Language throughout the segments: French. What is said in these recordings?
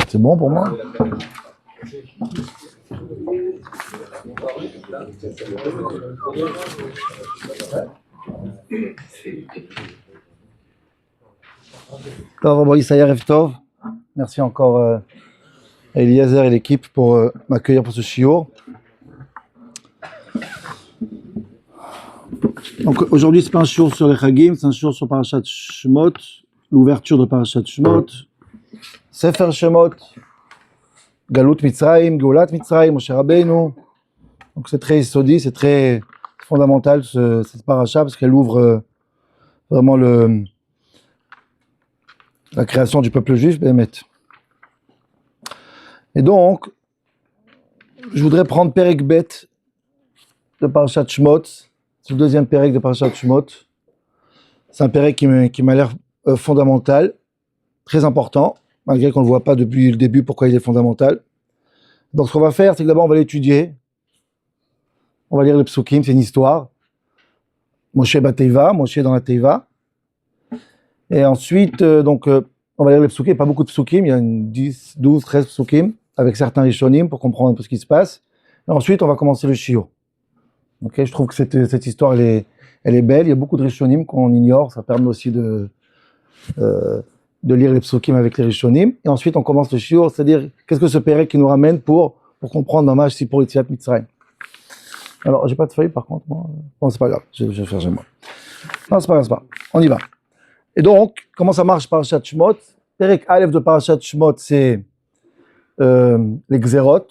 C'est bon pour moi? Merci encore à Eliezer et l'équipe pour m'accueillir pour ce shiur. Donc aujourd'hui c'est pas un shiur sur les Chagim, c'est un shiur sur Parashat Shemot, l'ouverture de Parashat Shemot, Sefer Shemot, Galut Mitzrayim, Geulat Mitzrayim, Moshe Rabbeinu. Donc c'est très sodi, c'est très fondamental cette parasha parce qu'elle ouvre vraiment la création du peuple juif, Béhémet. Et donc, je voudrais prendre Perek Bet de Parashat Shemot. C'est le deuxième Perek de Parashat Shemot. C'est un Perek qui m'a l'air fondamental, très important, malgré qu'on ne le voit pas depuis le début pourquoi il est fondamental. Donc ce qu'on va faire, c'est que d'abord on va l'étudier. On va lire le psukim, c'est une histoire. Moshe Bateiva, Moshe dans la Teiva. Et ensuite, on va lire les psukim, pas beaucoup de psukim, il y a 10, 12, 13 psukim, avec certains rishonim pour comprendre un peu ce qui se passe. Et ensuite, on va commencer le shiur. Okay, je trouve que cette histoire, elle est belle, il y a beaucoup de rishonim qu'on ignore, ça permet aussi de lire les psukim avec les rishonim. Et ensuite, on commence le shiur, c'est-à-dire, qu'est-ce que ce pérek qui nous ramène pour comprendre Mamash si pour Yetziat Mitzrayim. Alors, j'ai pas de feuille par contre, moi. Bon, c'est pas grave, je vais faire chez moi. Non, c'est pas grave, on y va. Et donc, comment ça marche Parashat Shemot? Perek Aleph de Parashat Shemot, c'est les Xerot,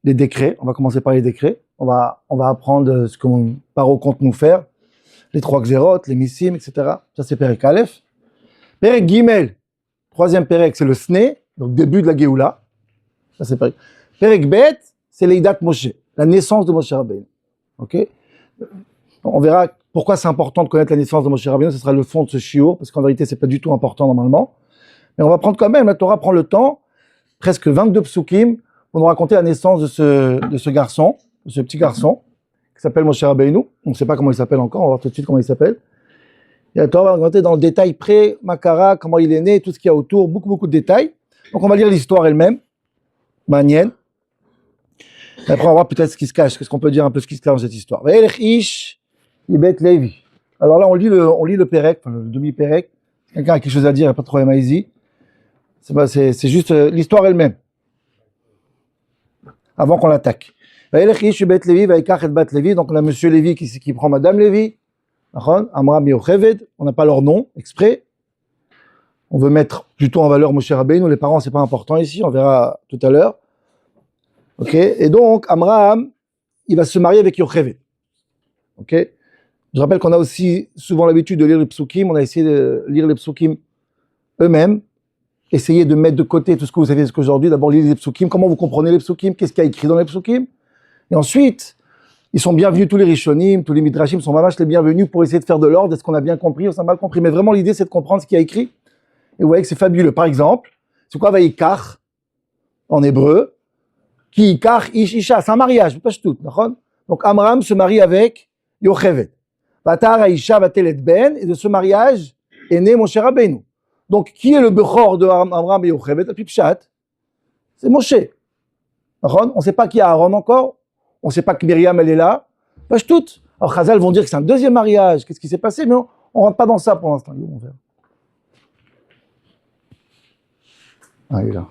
les décrets. On va commencer par les décrets. On va apprendre ce que Paro compte nous faire. Les 3 Xerot, les Missim, etc. Ça, c'est Perek Aleph. Perek Gimel, troisième Perek, c'est le Sne, donc début de la Géoula. Ça, c'est Perek. Perek Bet, c'est l'Eidat Moshe, la naissance de Moshe Rabbeinu. Ok? On verra pourquoi c'est important de connaître la naissance de Moshe Rabbeinu, ce sera le fond de ce shiur, parce qu'en vérité, c'est pas du tout important normalement. Mais on va prendre quand même, la Torah prend le temps, presque 22 psukim, pour nous raconter la naissance de ce garçon, de ce petit garçon, qui s'appelle Moshe Rabbeinu. On ne sait pas comment il s'appelle encore, on va voir tout de suite comment il s'appelle. Et la Torah va raconter dans le détail près, Makara, comment il est né, tout ce qu'il y a autour, beaucoup de détails. Donc on va lire l'histoire elle-même, Manienne. Et après on va voir peut-être ce qui se cache, qu'est-ce qu'on peut dire un peu ce qui se cache dans cette histoire. Ibet Levi. Alors là, on lit le Perek, enfin le demi-Perek. Quelqu'un a quelque chose à dire, il n'y a pas de problème, allez-y. C'est juste l'histoire elle-même. Avant qu'on l'attaque. Donc on a Monsieur Lévi qui prend Madame Lévi. Amram et Yocheved. On n'a pas leur nom exprès. On veut mettre plutôt en valeur Moshe Rabbeinu. Les parents, c'est pas important ici, on verra tout à l'heure. Ok. Et donc, Amram, il va se marier avec Yocheved. Ok. Je rappelle qu'on a aussi souvent l'habitude de lire les psukim, on a essayé de lire les psukim eux-mêmes, essayer de mettre de côté tout ce que vous savez aujourd'hui, d'abord lire les psukim, comment vous comprenez les psukim, qu'est-ce qu'il y a écrit dans les psukim, et ensuite, ils sont bienvenus, tous les rishonim, tous les midrashim sont mamash les bienvenus pour essayer de faire de l'ordre, est-ce qu'on a bien compris, ou on a mal compris, mais vraiment l'idée c'est de comprendre ce qu'il y a écrit, et vous voyez que c'est fabuleux. Par exemple, c'est quoi Vaikar, en hébreu, qui Ikar Ish Isha, c'est un mariage, pas tout, d'accord? Donc Amram se marie avec Yocheved. Vatar Aisha Vatelet Ben, et de ce mariage est né Moshe Rabbeinu. Donc, qui est le Bechor de Amram et Yocheved? Le Pshat, c'est Moshe. On ne sait pas qui est Aaron encore, on ne sait pas que Myriam elle est là. Pas tout. Alors, Chazal vont dire que c'est un deuxième mariage, qu'est-ce qui s'est passé? Mais on ne rentre pas dans ça pour l'instant. Ah, il est là.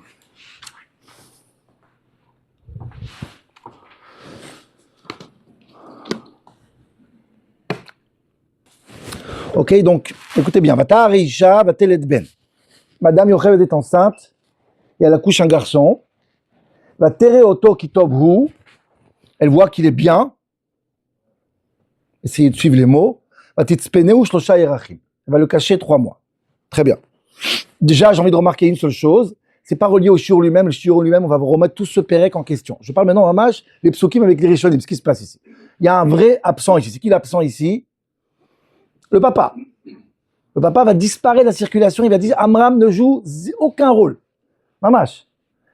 Ok, donc, écoutez bien. Vatar Isha Vatelet Ben. Madame Yocheved est enceinte, et elle accouche un garçon. Vatere Oto Kitobhu. Elle voit qu'il est bien. Essayez de suivre les mots. Vatitzpeneu Shlosha Yerachim. Elle va le cacher 3 mois. Très bien. Déjà, j'ai envie de remarquer une seule chose. C'est pas relié au shiur lui-même. Le shiur lui-même, on va remettre tout ce pérek en question. Je parle maintenant en mâche, les psukim avec les rishonim. Ce qui se passe ici. Il y a un vrai absent ici. C'est qui l'absent ici? Le papa. Le papa va disparaître de la circulation, il va dire Amram ne joue aucun rôle. Mamash.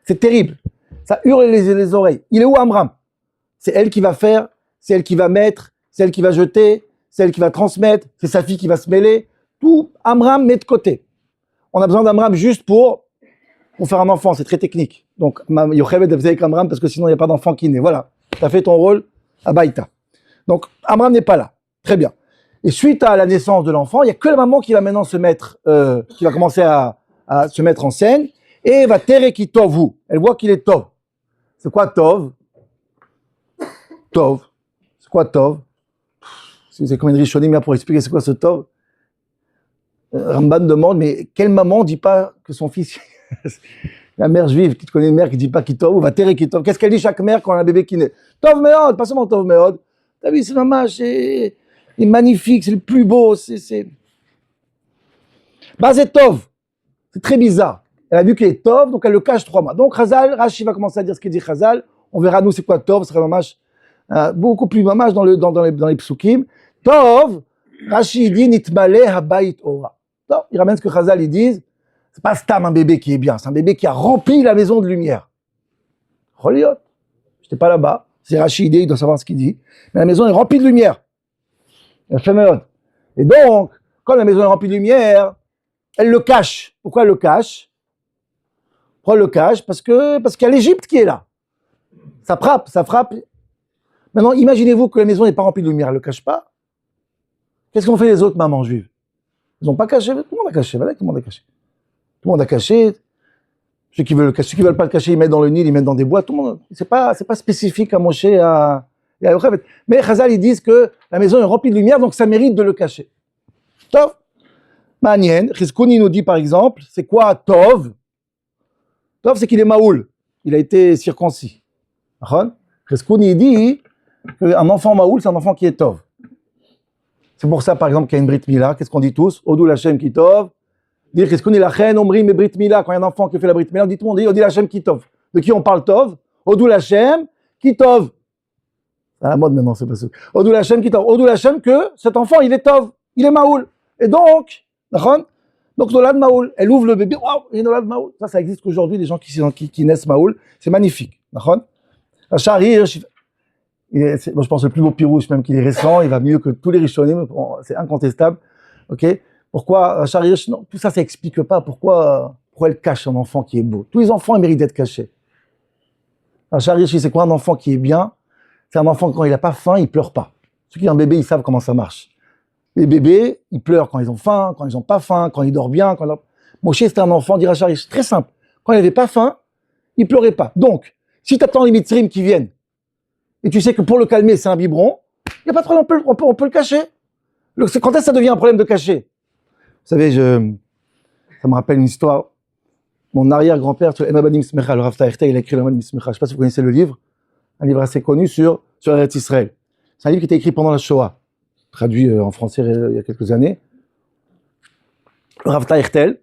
C'est terrible. Ça hurle les oreilles. Il est où Amram? C'est elle qui va faire, c'est elle qui va mettre, c'est elle qui va jeter, c'est elle qui va transmettre, c'est sa fille qui va se mêler. Tout Amram met de côté. On a besoin d'Amram juste pour pour faire un enfant, c'est très technique. Donc, Yocheved avec Amram, parce que sinon il n'y a pas d'enfant qui naît. Voilà, tu as fait ton rôle à Baïta. Donc, Amram n'est pas là. Très bien. Et suite à la naissance de l'enfant, il n'y a que la maman qui va maintenant se mettre, qui va commencer à se mettre en scène, et va tereki tovu. Elle voit qu'il est tov. C'est quoi tov? Tov. C'est quoi tov? Si vous avez combien de rishonim là pour expliquer c'est quoi ce tov? Ramban demande, mais quelle maman dit pas que son fils, la mère juive qui connaît une mère qui dit pas qui tov, ou va tereki tov? Qu'est-ce qu'elle dit chaque mère quand elle a un bébé qui naît? Tov meod, pas seulement tov meod. T'as vu, c'est dommage, il est magnifique, c'est le plus beau, Bah c'est tov. C'est très bizarre. Elle a vu qu'il est tov, donc elle le cache 3 mois. Donc Chazal, Rashi va commencer à dire ce qu'il dit Chazal. On verra nous c'est quoi tov, ce serait mamash, beaucoup plus mamash dans les psukim. Tov, Rashi dit nitmale habayit ora. Il ramène ce que Chazal ils disent. C'est pas stam un bébé qui est bien, c'est un bébé qui a rempli la maison de lumière. Choliot, j'étais pas là-bas. C'est Rashi il doit savoir ce qu'il dit. Mais la maison est remplie de lumière. Et donc, quand la maison est remplie de lumière, elle le cache. Pourquoi elle le cache? Pourquoi elle le cache? Parce qu'il y a l'Égypte qui est là. Ça frappe. Maintenant, imaginez-vous que la maison n'est pas remplie de lumière, elle ne le cache pas. Qu'est-ce qu'ont fait les autres mamans juives? Ils n'ont pas caché, tout le monde a caché, voilà, tout le monde a caché. Tout le monde a caché. Ceux qui veulent pas le cacher, ils mettent dans le Nil, ils mettent dans des bois, tout le monde. C'est pas spécifique à Moshe, et à Yocheved. Mais Chazal, ils disent que la maison est remplie de lumière, donc ça mérite de le cacher. Tov. Manien, Chizkouni nous dit par exemple, c'est quoi Tov? Tov, c'est qu'il est maoul. Il a été circoncis. Chizkouni dit qu'un enfant maoul, c'est un enfant qui est Tov. C'est pour ça, par exemple, qu'il y a une Brit Mila. Qu'est-ce qu'on dit tous? Odou Lachem qui Tov. Dire Chizkouni Lachen, Omri, mais Brit Mila. Quand il y a un enfant qui fait la Brit Mila, on dit tout le monde dit Odou Lachem qui Tov. De qui on parle Tov? Odou Lachem qui Tov. C'est à la mode maintenant, c'est pas ça. Odou Lachem qui Tov. Odou Lachem que cet enfant, il est Tov. Il est maoul. Et donc, Nolad Maoul, elle ouvre le bébé, waouh, il est Nolad Maoul. Ça existe qu'aujourd'hui, des gens qui naissent Maoul, c'est magnifique. Rachar Hirsch, moi je pense le plus beau pirouche, même qu'il est récent, il va mieux que tous les Rishonim, c'est incontestable. Ok? Pourquoi Rachar Hirsch, non, tout ça, ça explique pas pourquoi elle cache un enfant qui est beau. Tous les enfants, ils méritent d'être cachés. Rachar Hirsch, c'est quoi un enfant qui est bien? C'est un enfant, quand il n'a pas faim, il pleure pas. Ceux qui ont un bébé, ils savent comment ça marche. Les bébés, ils pleurent quand ils ont faim, quand ils n'ont pas faim, quand ils dorment bien. Moshe, c'était un enfant, dit Rachar, c'est très simple. Quand il n'avait pas faim, il pleurait pas. Donc, si tu attends les mitzrim qui viennent, et tu sais que pour le calmer, c'est un biberon, il n'y a pas de problème, on peut le cacher. Quand est-ce que ça devient un problème de cacher? Vous savez, ça me rappelle une histoire. Mon arrière-grand-père, sur Emma Banim Smecha, le Rav Tahertel, il a écrit le Banim Smecha. Je ne sais pas si vous connaissez le livre. Un livre assez connu sur Eretz Israël. C'est un livre qui a été écrit pendant la Shoah. Traduit en français il y a quelques années. Le Rav Tahertel,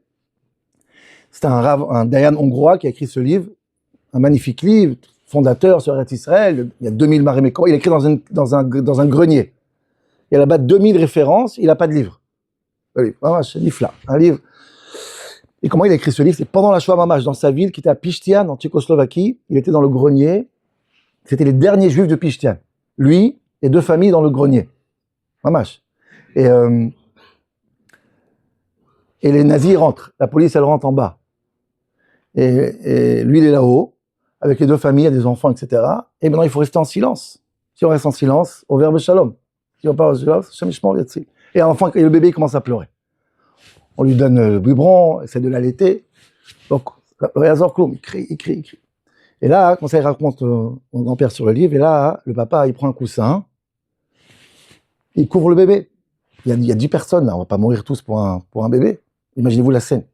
c'est un Dayan hongrois qui a écrit ce livre, un magnifique livre, fondateur sur Eretz Israël, il y a 2000 marémécors, il a écrit dans un grenier. Il y a là-bas 2000 références, il n'a pas de livre. C'est un livre. Et comment il a écrit ce livre? C'est pendant la Shoah Mamash, dans sa ville, qui était à Pichtian, en Tchécoslovaquie. Il était dans le grenier. C'était les derniers juifs de Pichtian. Lui et 2 familles dans le grenier. Mamash. Et les nazis rentrent, la police elle rentre en bas. Et lui il est là-haut, avec les 2 familles, il y a des enfants, etc. Et maintenant il faut rester en silence. Si on reste en silence, au verbe shalom. Si on parle en silence, Shem Yishmor Yatzil. Et le bébé il commence à pleurer. On lui donne le biberon, essaie de l'allaiter. Donc, il crie. Et là, comme ça il raconte mon grand-père sur le livre, et là, le papa il prend un coussin, il couvre le bébé. Il y a 10 personnes là, on va pas mourir tous pour un bébé. Imaginez-vous la scène.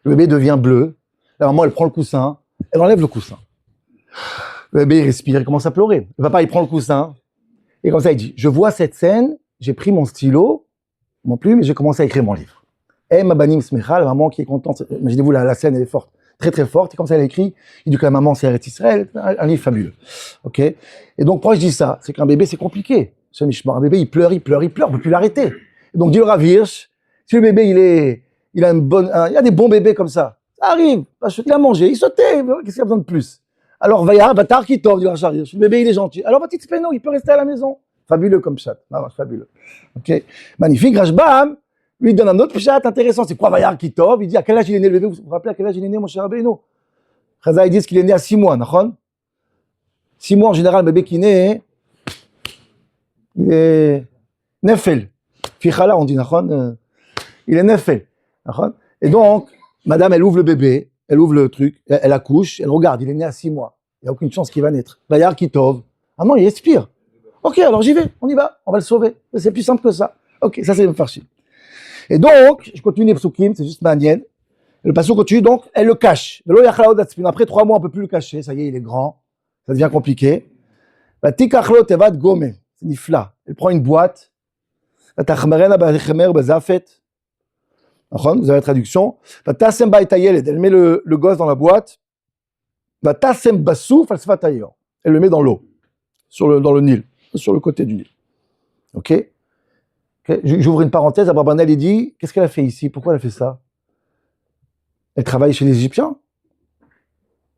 Le bébé devient bleu, la maman elle prend le coussin, elle enlève le coussin. Le bébé il respire, il commence à pleurer. Le papa il prend le coussin, et comme ça il dit, je vois cette scène, j'ai pris mon stylo, mon plume, et j'ai commencé à écrire mon livre. Emma Banim Smecha, la maman qui est contente, imaginez-vous la scène elle est forte, très très forte, et comme ça elle écrit, il dit que la maman c'est Eretz Israël, un livre fabuleux. Ok? Et donc pourquoi je dis ça? C'est qu'un bébé c'est compliqué. Un bébé, il pleure, on peut plus l'arrêter. Donc, dit le Rav Hirsch, si le bébé, il y a des bons bébés comme ça. Ça arrive, il a mangé, il sautait, qu'est-ce qu'il y a besoin de plus? Alors, Vatar qui tombe, dit le Rav Hirsch, le bébé, il est gentil. Alors, petit Speno, il peut rester à la maison. Fabuleux comme chat. Fabuleux. Ok? Magnifique. Rashbam, lui, il donne un autre chat intéressant. C'est quoi Vatar qui tombe? Il dit, à quel âge il est né le bébé? Vous vous rappelez à quel âge il est né, mon cher Rabbeinu? Chazal, ils disent qu'il est né à 6 mois, d'accord? 6 mois, en général, le bébé qui naît, il est nefel. Fichala, on dit, d'accord? Il est nefel, d'accord? Et donc, madame, elle ouvre le bébé, elle ouvre le truc, elle accouche, elle regarde, il est né à 6 mois. Il n'y a aucune chance qu'il va naître. Bayar qui tove. Ah non, il expire. Ok, alors j'y vais, on y va, on va le sauver. C'est plus simple que ça. Ok, ça c'est le farchim. Et donc, je continue les psukim, c'est juste manienne. Le passage continue, donc, elle le cache. Après 3 mois, on ne peut plus le cacher, ça y est, il est grand, ça devient compliqué. C'est nifla. Elle prend une boîte. Vous avez la traduction. Elle met le gosse dans la boîte. Elle le met dans l'eau, dans le Nil, sur le côté du Nil. Ok? J'ouvre une parenthèse. Abrabanel, il dit, qu'est-ce qu'elle a fait ici? Pourquoi elle a fait ça? Elle travaille chez les Égyptiens.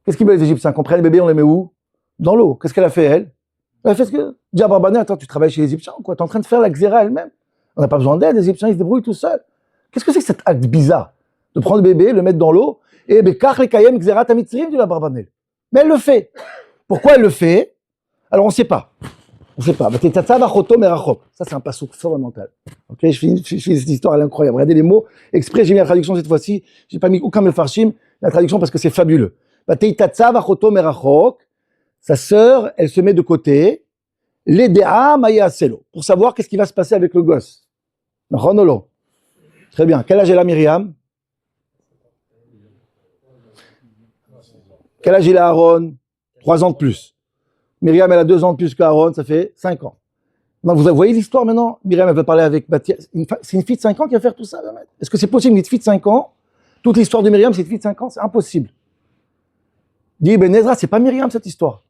Qu'est-ce qu'ils veulent les Égyptiens? Qu'on prenne le bébé, on les met où? Dans l'eau. Qu'est-ce qu'elle a fait, elle? Elle a fait ce que... Dis à Abrabanel, attends, tu travailles chez les Égyptiens ou quoi? Tu es en train de faire la xéra elle-même. On n'a pas besoin d'aide, les Égyptiens, ils se débrouillent tout seuls. Qu'est-ce que c'est que cet acte bizarre? De prendre le bébé, le mettre dans l'eau, et bekach le kayem xérat amitzrim, dit la Abrabanel. Mais elle le fait. Pourquoi elle le fait? Alors on ne sait pas. On ne sait pas. Ça, c'est un passouk fondamental. Okay, je finis cette histoire, elle est incroyable. Regardez les mots. Exprès, j'ai mis la traduction cette fois-ci. Je n'ai pas mis aucun mefarshim, la traduction parce que c'est fabuleux. Sa sœur, elle se met de côté. Pour savoir qu'est-ce qui va se passer avec le gosse. Très bien. Quel âge est la Myriam? Quel âge il a Aaron? 3 ans de plus. Myriam, elle a 2 ans de plus qu'Aaron, ça fait 5 ans. Donc, vous voyez l'histoire maintenant? Myriam, elle veut parler avec Bathia. C'est une fille de 5 ans qui va faire tout ça. Est-ce que c'est possible, une fille de 5 ans? Toute l'histoire de Myriam, c'est une fille de 5 ans? C'est impossible. Dit Ben Ezra, c'est pas Myriam cette histoire.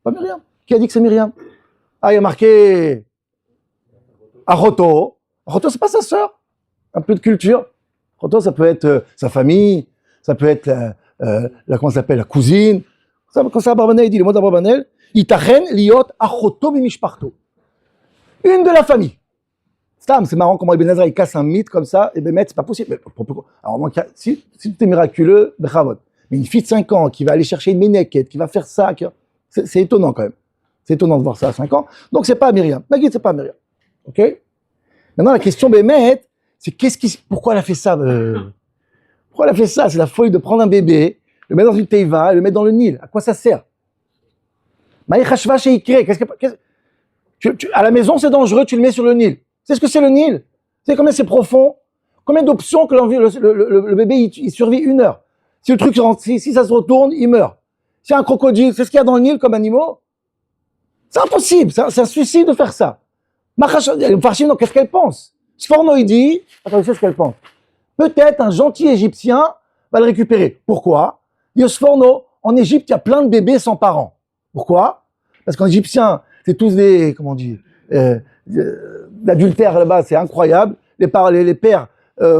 Pas Myriam. Qui a dit que c'est Myriam? Ah, il y a marqué Achoto. Achoto, c'est pas sa sœur. Un peu de culture. Achoto, ça peut être sa famille, ça peut être comment ça s'appelle, la cousine. Quand ça, Abrabanel, il dit, le mot d'Abrabanel, Itachen liot achoto bimishparto. Une de la famille. C'est marrant comment Ibn Ezra il casse un mythe comme ça, et ben c'est pas possible. Alors, si tout est miraculeux, bechavod. Mais une fille de 5 ans qui va aller chercher une ménéquette, qui va faire ça, c'est étonnant quand même. C'est étonnant de voir ça à 5 ans. Donc c'est pas Myriam. Maguide, c'est pas Myriam. Ok? Maintenant, la question Bémet, c'est pourquoi elle a fait ça? Pourquoi elle a fait ça? C'est la folie de prendre un bébé, le mettre dans une teiva et le mettre dans le Nil. À quoi ça sert? À la maison, c'est dangereux, tu le mets sur le Nil. C'est ce que c'est le Nil? C'est combien c'est profond? Combien d'options que le bébé il survit 1 heure? Si le truc si ça se retourne, il meurt. Si un crocodile, c'est ce qu'il y a dans le Nil comme animaux? C'est impossible, c'est un suicide de faire ça. Farshim, qu'est-ce qu'elle pense? Sforno, il dit, attendez, c'est ce qu'elle pense. Peut-être un gentil Égyptien va le récupérer. Pourquoi? Sforno, en Égypte, il y a plein de bébés sans parents. Pourquoi? Parce qu'en Égyptien, c'est tous des, comment on dit, l'adultère là-bas, c'est incroyable. Les pères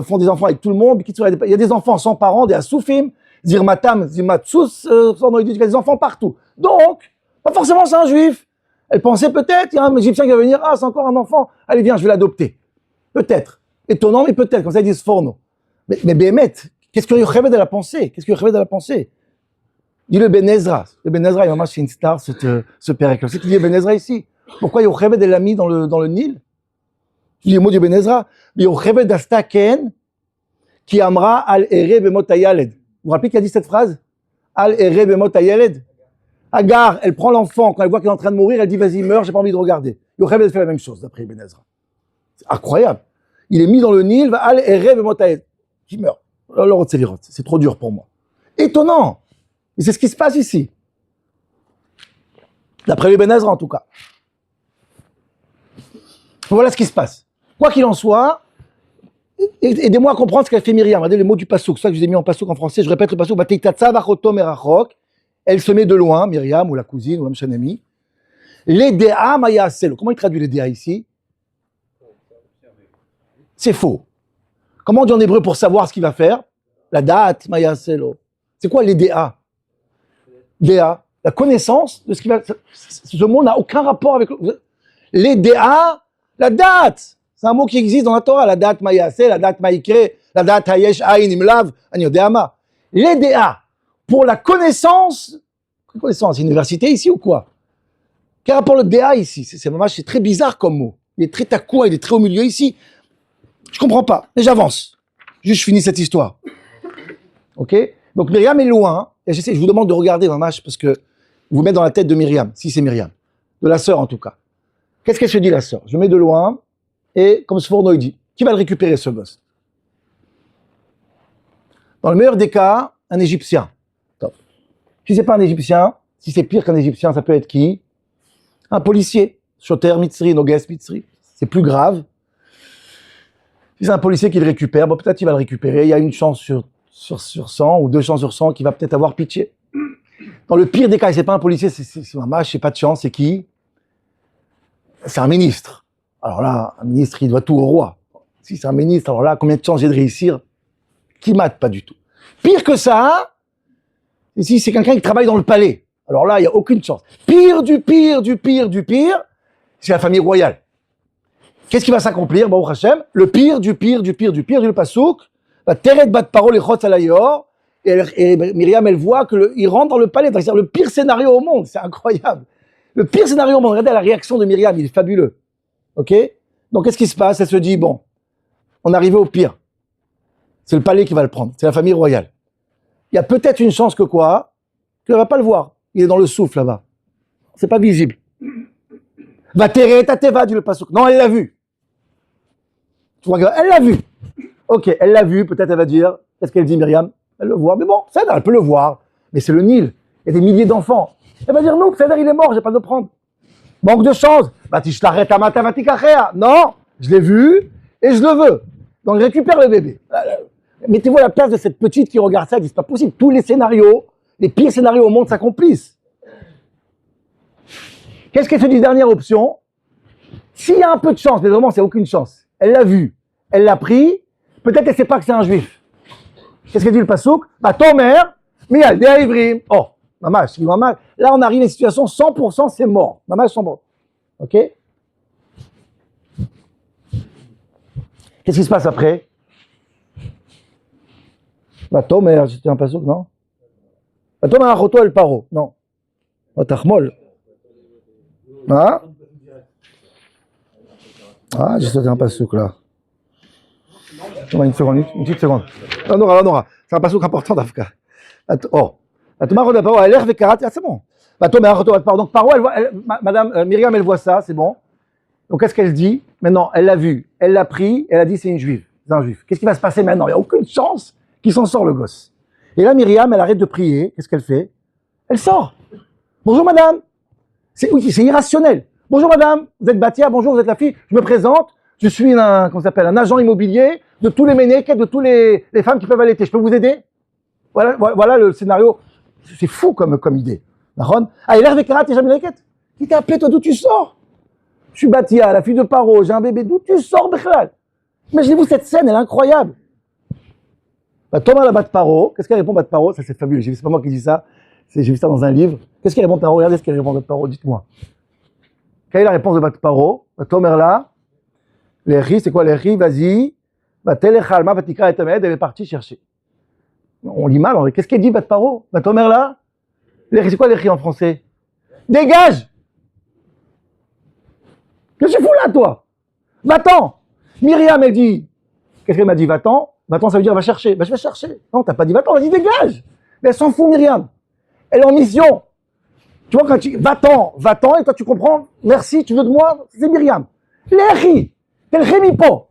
font des enfants avec tout le monde. Il y a des enfants sans parents, des assoufim, zirmatam, zirmatsous, il dit qu'il y a des enfants partout. Donc, pas forcément c'est un juif. Elle pensait peut-être, il y a un Égyptien qui va venir, c'est encore un enfant, allez viens, je vais l'adopter. Peut-être. Étonnant, mais peut-être, comme ça ils disent Forno. Mais Bémet, qu'est-ce que Yocheved a pensé? Dit le Ben Ezra. Le Ben Ezra, il m'a c'est une star, ce père. C'est qui dit le Ben Ezra ici? Pourquoi Yocheved l'a mis dans le Nil? Il dit le mot du Ben Ezra. Yocheved astaken qui amra al ere bemot hayaled. Vous vous rappelez qui a dit cette phrase? Al ere bemot hayaled. Agar, elle prend l'enfant, quand elle voit qu'il est en train de mourir, elle dit vas-y, meurs, j'ai pas envie de regarder. Yocheved fait la même chose, d'après Ben Ezra. C'est incroyable. Il est mis dans le Nil, al ere bemot hayaled. Qui meurt. Alors, c'est trop dur pour moi. Étonnant. Mais c'est ce qui se passe ici. D'après les Ben Ezra, en tout cas. Voilà ce qui se passe. Quoi qu'il en soit, aidez-moi à comprendre ce qu'elle fait Myriam. Regardez les mots du passouk. C'est ça que je vous ai mis en passouk en français. Je répète le passouk. Elle se met de loin, Myriam, ou la cousine, ou la mchanami. L'Edea Mayaselo. Comment il traduit l'Edea ici? C'est faux. Comment on dit en hébreu pour savoir ce qu'il va faire? La date Mayaselo. C'est quoi l'Edea? Déa, la connaissance de ce qui va. Ce mot n'a aucun rapport avec. L'Edea, la date. C'est un mot qui existe dans la Torah. La date Mayasé, la date Maïkre, la date Hayesh Aïn Imlav, Anyodeama. L'Edea. pour la connaissance, université ici ou quoi? Quel rapport le BA ici? C'est très bizarre comme mot. Il est très takoua, il est très au milieu ici. Je comprends pas, mais j'avance. Juste, je finis cette histoire. Ok? Donc Myriam est loin, et je vous demande de regarder Mamash, parce que vous mettez dans la tête de Myriam, si c'est Myriam, de la sœur en tout cas. Qu'est-ce qu'elle se dit la sœur? Je mets de loin, et comme Sforno il dit, qui va le récupérer ce gosse? Dans le meilleur des cas, un Égyptien. Top. Si c'est pas un Égyptien, si c'est pire qu'un Égyptien, ça peut être qui? Un policier. Shoter Mitzri, Noges Mitzri. C'est plus grave. Si c'est un policier qui le récupère, bon, peut-être qu'il va le récupérer. Il y a une chance sur 100 ou 2 chances sur 100 qu'il va peut-être avoir pitié. Dans le pire des cas, c'est pas un policier, c'est un match, c'est pas de chance, c'est qui? C'est un ministre. Alors là, un ministre, il doit tout au roi. Si c'est un ministre, alors là, combien de chances j'ai de réussir? Qui mate pas du tout. Pire que ça, si c'est quelqu'un qui travaille dans le palais, alors là, il n'y a aucune chance. Pire du pire, c'est la famille royale. Qu'est-ce qui va s'accomplir, Baruch Hashem? Le pire du pasouk, la Teret bat parole et Chotz alayor, et Myriam, elle voit qu'il rentre dans le palais, c'est-à-dire le pire scénario au monde, c'est incroyable. Le pire scénario au monde, regardez la réaction de Myriam, il est fabuleux. Ok? Donc qu'est-ce qui se passe? Elle se dit, bon, on est arrivé au pire. C'est le palais qui va le prendre, c'est la famille royale. Il y a peut-être une chance que quoi? Qu'elle ne va pas le voir. Il est dans le souffle là-bas. C'est pas visible. Va terrer ta teva, dit le pasouk. Non, elle l'a vu. Tu vois, elle l'a vu. Ok, elle l'a vu, peut-être elle va dire, qu'est-ce qu'elle dit Myriam? Elle le voit, mais bon, c'est-à-dire, elle peut le voir. Mais c'est le Nil, il y a des milliers d'enfants. Elle va dire, non, c'est-à-dire, il est mort, j'ai pas de le prendre. Manque de chance. Bah, tu t'arrêtes à mathématikachea. Non, je l'ai vu et je le veux. Donc, je récupère le bébé. Mettez-vous à la place de cette petite qui regarde ça, elle dit, c'est pas possible. Tous les scénarios, les pires scénarios au monde s'accomplissent. Qu'est-ce qu'elle se dit, dernière option? S'il y a un peu de chance, mais vraiment, c'est aucune chance. Elle l'a vu, elle l'a pris, peut-être elle ne sait pas que c'est un juif. Qu'est-ce qu'elle dit le pasouk? Bah, ton mère, Mial, des Ivrim. Oh, Mamash, là, on arrive à une situation 100%, c'est mort. Mamash, 100%. Ok? Qu'est-ce qui se passe après? Bah, ton mère, c'était un pasouk, non? Bah, ton mère, Roto el Paro. Non. Oh, Tachmol. Hein? Ah, j'ai sauté un pasouk là. Une seconde, une petite seconde. Non, c'est un pasouk important d'Afka. Oh, c'est bon. Donc Paro, Madame Myriam, elle voit ça, c'est bon. Donc qu'est-ce qu'elle dit? Maintenant, elle l'a vu, elle l'a pris, elle a dit c'est une juive, c'est un juif. Qu'est-ce qui va se passer maintenant? Il n'y a aucune chance qu'il s'en sort le gosse. Et là, Myriam, elle arrête de prier. Qu'est-ce qu'elle fait? Elle sort. Bonjour madame. C'est irrationnel. Bonjour madame, vous êtes Batia, bonjour, vous êtes la fille, je me présente, je suis un agent immobilier de tous les ménèques, de tous les femmes qui peuvent allaiter, je peux vous aider? Voilà le scénario, c'est fou comme idée. Ah, il a l'air vécarat, t'es jamais l'inquiète? Qui t'a appelé, toi, d'où tu sors? Je suis Batia, la fille de Paro, j'ai un bébé, d'où tu sors, Bechlal? Imaginez-vous cette scène, elle est incroyable. Bah, Thomas la Bat Paro, qu'est-ce qu'elle répond Bat Paro? Ça c'est fabuleux, c'est pas moi qui dis ça, j'ai vu ça dans un livre. Qu'est-ce qu'elle répond Paro? Regardez ce qu'elle répond Bat Paro, dites-moi. Quelle est la réponse de Bat Paro? Tomer là, les ris, c'est quoi les ris? Vas-y, Telechalma, Vatikra et Tamed, elle est partie chercher. On lit mal, qu'est-ce qu'elle dit Bat Paro? Tomer là, les ris, c'est quoi les ris en français? Dégage! Qu'est-ce que tu fous là, toi? Va-t'en! Myriam, elle dit, qu'est-ce qu'elle m'a dit? Va-t'en? Va-t'en, ça veut dire va chercher. Bah, je vais chercher. Non, t'as pas dit va-t'en, vas-y, dégage! Mais elle s'en fout, Myriam. Elle est en mission. Tu vois, quand tu va-t'en, et toi tu comprends, merci, tu veux de moi, c'est Myriam. L'éri, t'es le rémipo.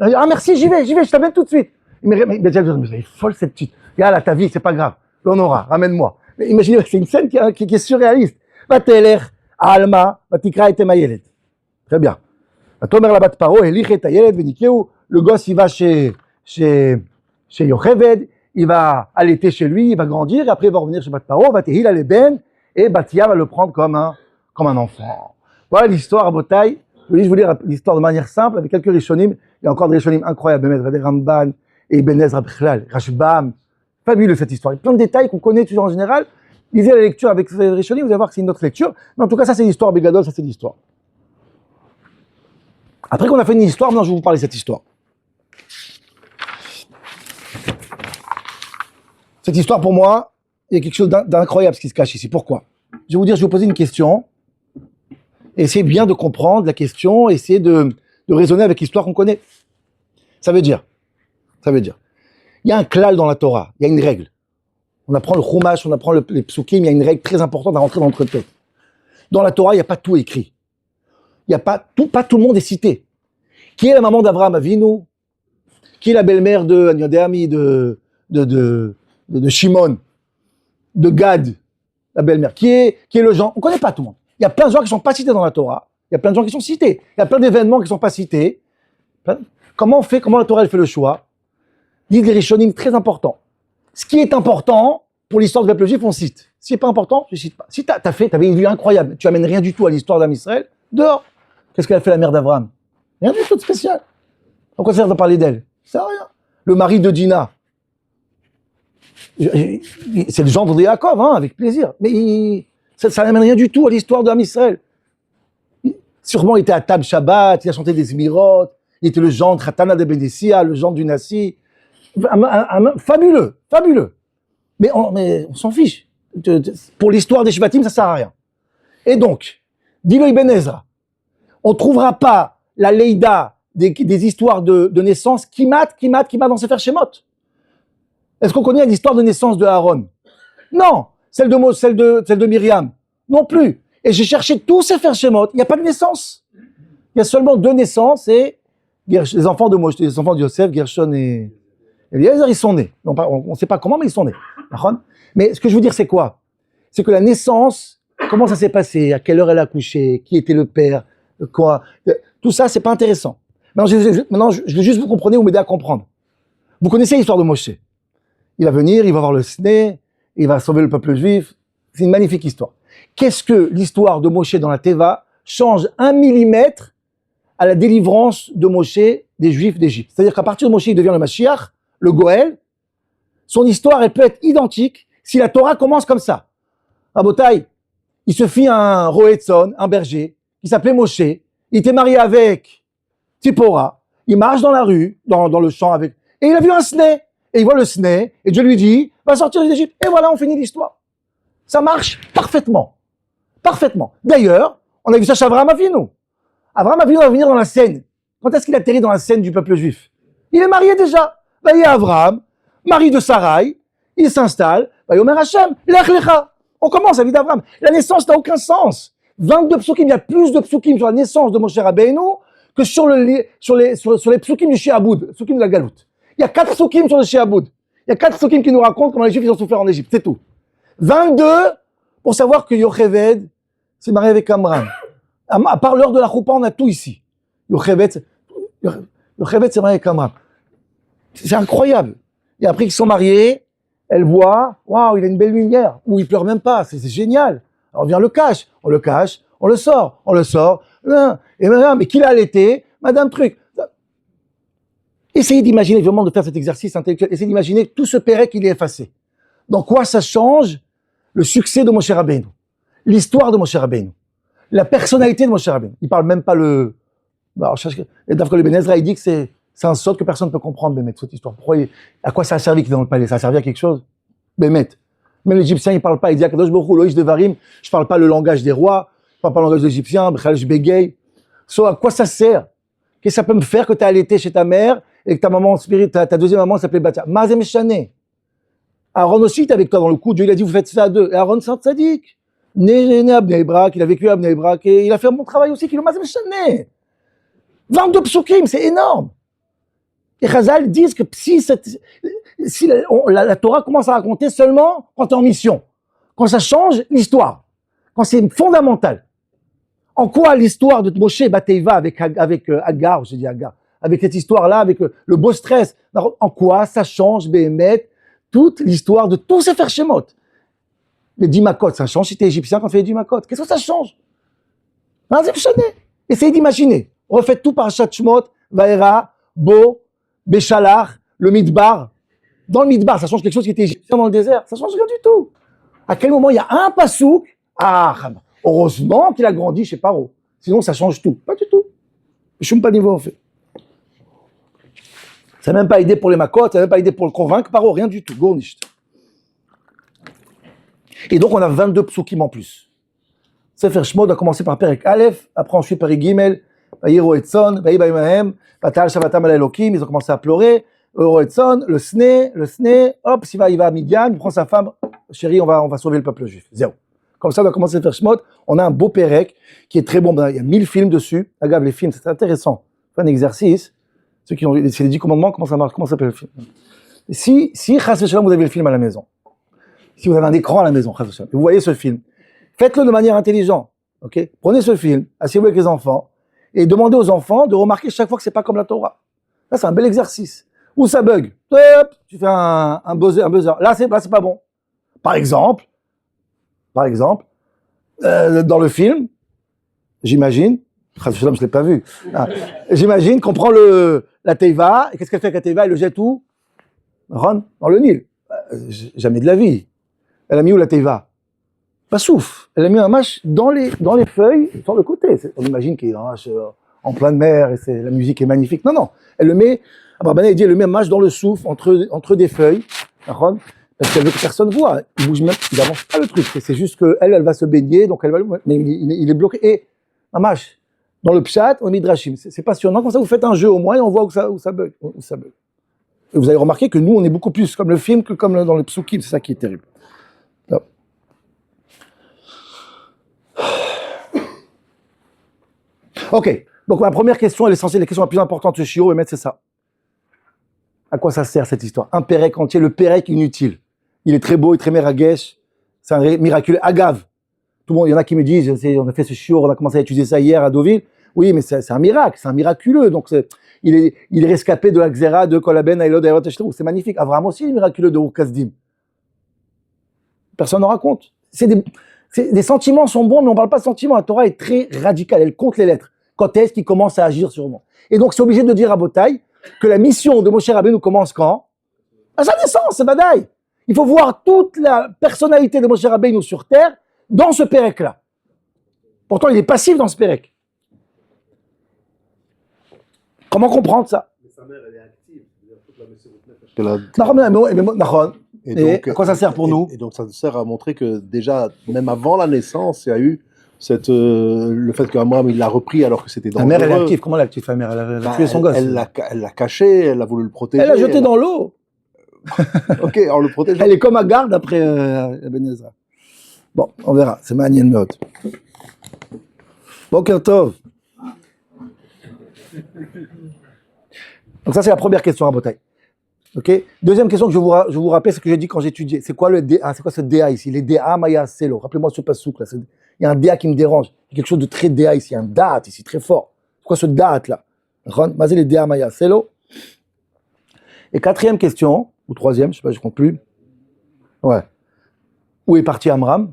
Ah merci, j'y vais, je t'amène tout de suite. Mais elle est folle cette petite. Regarde là, ta vie, c'est pas grave. L'honora, ramène-moi. Mais imaginez, c'est une scène qui est surréaliste. Va t'eler, alma, va tikra et mayelet. Très bien. Va tomer la bat paro, et lichet tayelet, venikeu. Le gosse, il va chez Yocheved, il va allaiter chez lui, il va grandir, et après il va revenir chez Bat Paro, va tehil aleben, et Batia va le prendre comme un enfant. Voilà l'histoire à Botaï. Je vais vous lire l'histoire de manière simple, avec quelques rishonim. Il y a encore des rishonim incroyables, des Ramban, et Ibn Ezra Bechlal, Rashbam. Fabuleux cette histoire. Il y a plein de détails qu'on connaît toujours en général. Lisez la lecture avec les rishonim, vous allez voir que c'est une autre lecture. Mais en tout cas, ça c'est l'histoire, Bégadol, ça c'est l'histoire. Après qu'on a fait une histoire, maintenant je vais vous parler de cette histoire. Cette histoire pour moi, il y a quelque chose d'incroyable ce qui se cache ici. Pourquoi? Je vais vous poser une question. Essayez bien de comprendre la question, essayez de raisonner avec l'histoire qu'on connaît. Ça veut dire, il y a un klal dans la Torah, il y a une règle. On apprend le chumash, on apprend les psukim, il y a une règle très importante à rentrer dans notre tête. Dans la Torah, il n'y a pas tout écrit. Il y a pas tout le monde est cité. Qui est la maman d'Abraham Avinu? Qui est la belle-mère de Aniodéami, de Shimon, de Gad, la belle-mère? Qui est le genre? On ne connaît pas tout le monde. Il y a plein de gens qui ne sont pas cités dans la Torah. Il y a plein de gens qui sont cités. Il y a plein d'événements qui ne sont pas cités. Comment la Torah elle fait le choix? Disent les Rishonim, très important. Ce qui est important pour l'histoire du peuple juif, on cite. Ce qui n'est pas important, je ne cite pas. Si tu avais une vue incroyable, tu amènes rien du tout à l'histoire d'Am Israël, dehors. Qu'est-ce qu'elle a fait la mère d'Abraham? Rien du tout de spécial. Pourquoi ça sert de parler d'elle? Ça sert à rien. Le mari de Dina. C'est le gendre de Yaakov, hein, avec plaisir. Mais ça n'amène rien du tout à l'histoire d'Am Israël. Sûrement, il était à table Shabbat, il a chanté des Émirats, il était le gendre Khatana de Bédessia, le gendre du Nassi. Fabuleux. Mais on s'en fiche. Pour l'histoire des Shvatim, ça sert à rien. Et donc, dit le Ibn Ezra, on ne trouvera pas la Leïda des histoires de naissance qui mat dans Sefer Shemot. Est-ce qu'on connaît l'histoire de naissance de Aaron? Non. Celle de Myriam? Non plus. Et j'ai cherché tous Sefer Shemot, il n'y a pas de naissance. Il y a seulement 2 naissances et les enfants de Moshe, les enfants de Yosef, Gershon et Eliezer, ils sont nés. On ne sait pas comment, mais ils sont nés. Mais ce que je veux dire, c'est quoi? C'est que la naissance, comment ça s'est passé? À quelle heure elle a accouché? Qui était le père? Quoi? Tout ça, c'est pas intéressant. Maintenant, je veux juste vous comprendre ou m'aider à comprendre. Vous connaissez l'histoire de Moshe. Il va venir, il va voir le Sné, il va sauver le peuple juif. C'est une magnifique histoire. Qu'est-ce que l'histoire de Moshe dans la Teva change 1 millimètre à la délivrance de Moshe des Juifs d'Égypte? C'est-à-dire qu'à partir de Moshe, il devient le Mashiach, le Goël. Son histoire, elle peut être identique si la Torah commence comme ça. Rabotai, il se fit un Roetson, un berger, qui s'appelait Moshe. Il était marié avec Tzipora. Il marche dans la rue, dans le champ avec, et il a vu un Sné. Et il voit le Sné, et Dieu lui dit, va sortir d'Égypte. Et voilà, on finit l'histoire. Ça marche parfaitement. Parfaitement. D'ailleurs, on a vu ça chez Abraham Avinu. Abraham Avinu va venir dans la scène. Quand est-ce qu'il atterrit dans la scène du peuple juif? Il est marié déjà. Là, il y a Abraham, mari de Sarai, il s'installe, Yomer Hashem, Lech Lecha. On commence la vie d'Abraham. La naissance n'a aucun sens. 22 psukim, il y a plus de psukim sur la naissance de Moshe Rabbeinu que sur les psukim du Shi'aboud, psukim de la Galoute. Il y a 4 psukim sur le Shi'aboud. Il y a 4 psukim qui nous racontent comment les Juifs ils ont souffert en Égypte, c'est tout. 22 pour savoir que Yocheved s'est marié avec Amram. À part l'heure de la choupa, on a tout ici. Yocheved s'est marié avec Amram. C'est incroyable. Et après qu'ils sont mariés, elle voit, waouh, il a une belle lumière. Ou il pleure même pas, c'est génial. Alors on le cache, on le sort. Mais qui l'a allaité? Madame Truc. Essayez d'imaginer, vraiment de faire cet exercice intellectuel, essayez d'imaginer tout ce pérec qu'il est effacé. Dans quoi ça change le succès de Moshe Rabbeinu, l'histoire de Moshe Rabbeinu, la personnalité de Moshe Rabbeinu. Il parle même pas le... Et d'après le Ben Ezra, il dit que c'est un saut que personne ne peut comprendre, Bémet, cette histoire. À quoi ça a servi qu'il est dans le palais? Ça a servi à quelque chose? Bémet. Même l'Égyptien, il ne parle pas. Il dit à Kadosh Baruch Hu, Loïch Devarim, je ne parle pas le langage des rois, je ne parle pas le langage des Égyptiens, Bechalesh Begay. À quoi ça sert? Qu'est-ce que ça peut me faire que tu as allaité chez ta mère et que ta maman spirit, ta deuxième maman s'appelait Batia? Mazem Shané. Aaron aussi était avec toi dans le coup. Dieu il a dit vous faites ça à 2. Et Aaron c'est un tzaddik. Né à Bnei Brak, il a vécu à Bnei Brak et il a fait un bon travail aussi. Qu'il Mazem Shané. 22 psukim, c'est énorme. Et Chazal disent que si la Torah commence à raconter seulement quand tu es en mission, quand ça change l'histoire, quand c'est fondamental. En quoi l'histoire de Moshe Bateiva avec Agar, j'ai dit Agar, avec cette histoire-là, avec le beau stress, en quoi ça change, Béhémet, toute l'histoire de tous ces Sefer Shemot? Les 10 makot, ça change si tu es égyptien quand tu fais les 10 makot. Qu'est-ce que ça change? C'est chané. Essayez d'imaginer. Refaites tout par Shemot, Vaera, Bo, Béchalach, le Midbar. Dans le Midbar, ça change quelque chose qui était égyptien dans le désert. Ça change rien du tout. À quel moment il y a un pasouk? Heureusement qu'il a grandi chez Paro. Sinon, ça change tout. Pas du tout. Je suis pas niveau en fait. Ça n'a même pas aidé pour les macotes, ça n'a même pas aidé pour le convaincre Paro, rien du tout. Gournisht. Et donc, on a 22 psukim en plus. Sefer Shemot doit commencer par Perek Aleph, après on suit Perek Gimel, Vayiro Etzon, Vayi Baïmahem, Vatal Shavatam al Elokim, ils ont commencé à pleurer, Vayiro Etzon, le Sné, hop, il va à Midian, il prend sa femme, chérie, on va sauver le peuple juif. Zéro. Comme ça, on va commencer Sefer Shemot, on a un beau Perek qui est très bon, il y a 1000 films dessus, regarde les films, c'est intéressant. Un exercice, ceux qui ont, c'est les 10 commandements, comment ça marche, comment s'appelle le film? Si chas v'shalom, vous avez le film à la maison, si vous avez un écran à la maison, chas v'shalom, et vous voyez ce film, faites-le de manière intelligente, ok? Prenez ce film, asseyez-vous avec les enfants, et demandez aux enfants de remarquer chaque fois que c'est pas comme la Torah. Là, c'est un bel exercice. Où ça bug, hop, tu fais un buzzer. Là, c'est pas bon. Par exemple, dans le film, j'imagine, je ne l'ai pas vu. J'imagine qu'on prend la teiva, et qu'est-ce qu'elle fait avec la teiva? Elle le jette où? Dans le Nil. Jamais de la vie. Elle a mis où la teiva? Pas souffle. Elle a mis un mâche dans les feuilles, sur le côté. On imagine qu'il est un mâche en pleine mer, et la musique est magnifique. Non. Elle le met, il dit, elle le met un mâche dans le souffle, entre des feuilles, parce qu'elle veut que personne voit. Il bouge même, il avance pas le truc. C'est juste qu'elle va se baigner, donc elle va, mais il est bloqué. Et un mâche. Dans le pshat, on met Midrashim. C'est passionnant. Comme ça, vous faites un jeu au moins et on voit où ça bug. Et vous allez remarquer que nous, on est beaucoup plus comme le film que comme dans le psukim. C'est ça qui est terrible. Non. Ok. Donc, ma première question, elle est censée, la question la plus importante de Shiro, c'est ça. À quoi ça sert cette histoire? Un pérec entier, le pérec inutile. Il est très beau, il est très meragesh. C'est un miraculeux. Agave. Tout le monde, il y en a qui me disent, on a fait ce shiur, on a commencé à étudier ça hier à Deauville. Oui, mais c'est un miracle, c'est un miraculeux. Donc, il est rescapé de la Xéra, de Kolaben, Aïlod, Aïlod, Teshtrou. C'est magnifique. Abraham aussi, il est miraculeux de Urkazdim. Personne n'en raconte. Les sentiments sont bons, mais on ne parle pas de sentiments. La Torah est très radicale, elle compte les lettres. Quand est-ce qu'il commence à agir sur moi? Et donc, c'est obligé de dire à Botaï que la mission de Moshe Rabbeinu commence quand? À sa naissance, c'est Badaï. Il faut voir toute la personnalité de Moshe Rabbeinu sur terre dans ce pérec-là. Pourtant, il est passif dans ce pérec. Comment comprendre ça? Mais sa mère, elle est active. Et donc, à quoi ça sert pour nous? Et donc, ça sert à montrer que déjà, même avant la naissance, il y a eu le fait qu'Abraham, il l'a repris alors que c'était dangereux. La mère, elle est active. Comment elle est active, la mère? Elle a tué son gosse. Elle l'a caché, elle a voulu le protéger. Elle l'a jeté dans l'eau. Ok, en le protégeant. Elle est comme à garde après Ben Ezra. Bon, on verra. C'est Maniel Meot. Boker Tov. Donc ça, c'est la première question à Botaï. Ok. Deuxième question que je vous rappelle, c'est ce que j'ai dit quand j'étudiais. C'est quoi le DA? C'est quoi ce DA ici? Les DA Maya Selo. Rappelez-moi ce pasouk là. Il y a un DA qui me dérange. Il y a quelque chose de très DA ici. Il y a un date ici, très fort. C'est quoi ce date là? Mazé les DA Maya Selo. Et quatrième question, ou troisième, je sais pas, je compte plus. Ouais. Où est parti Amram?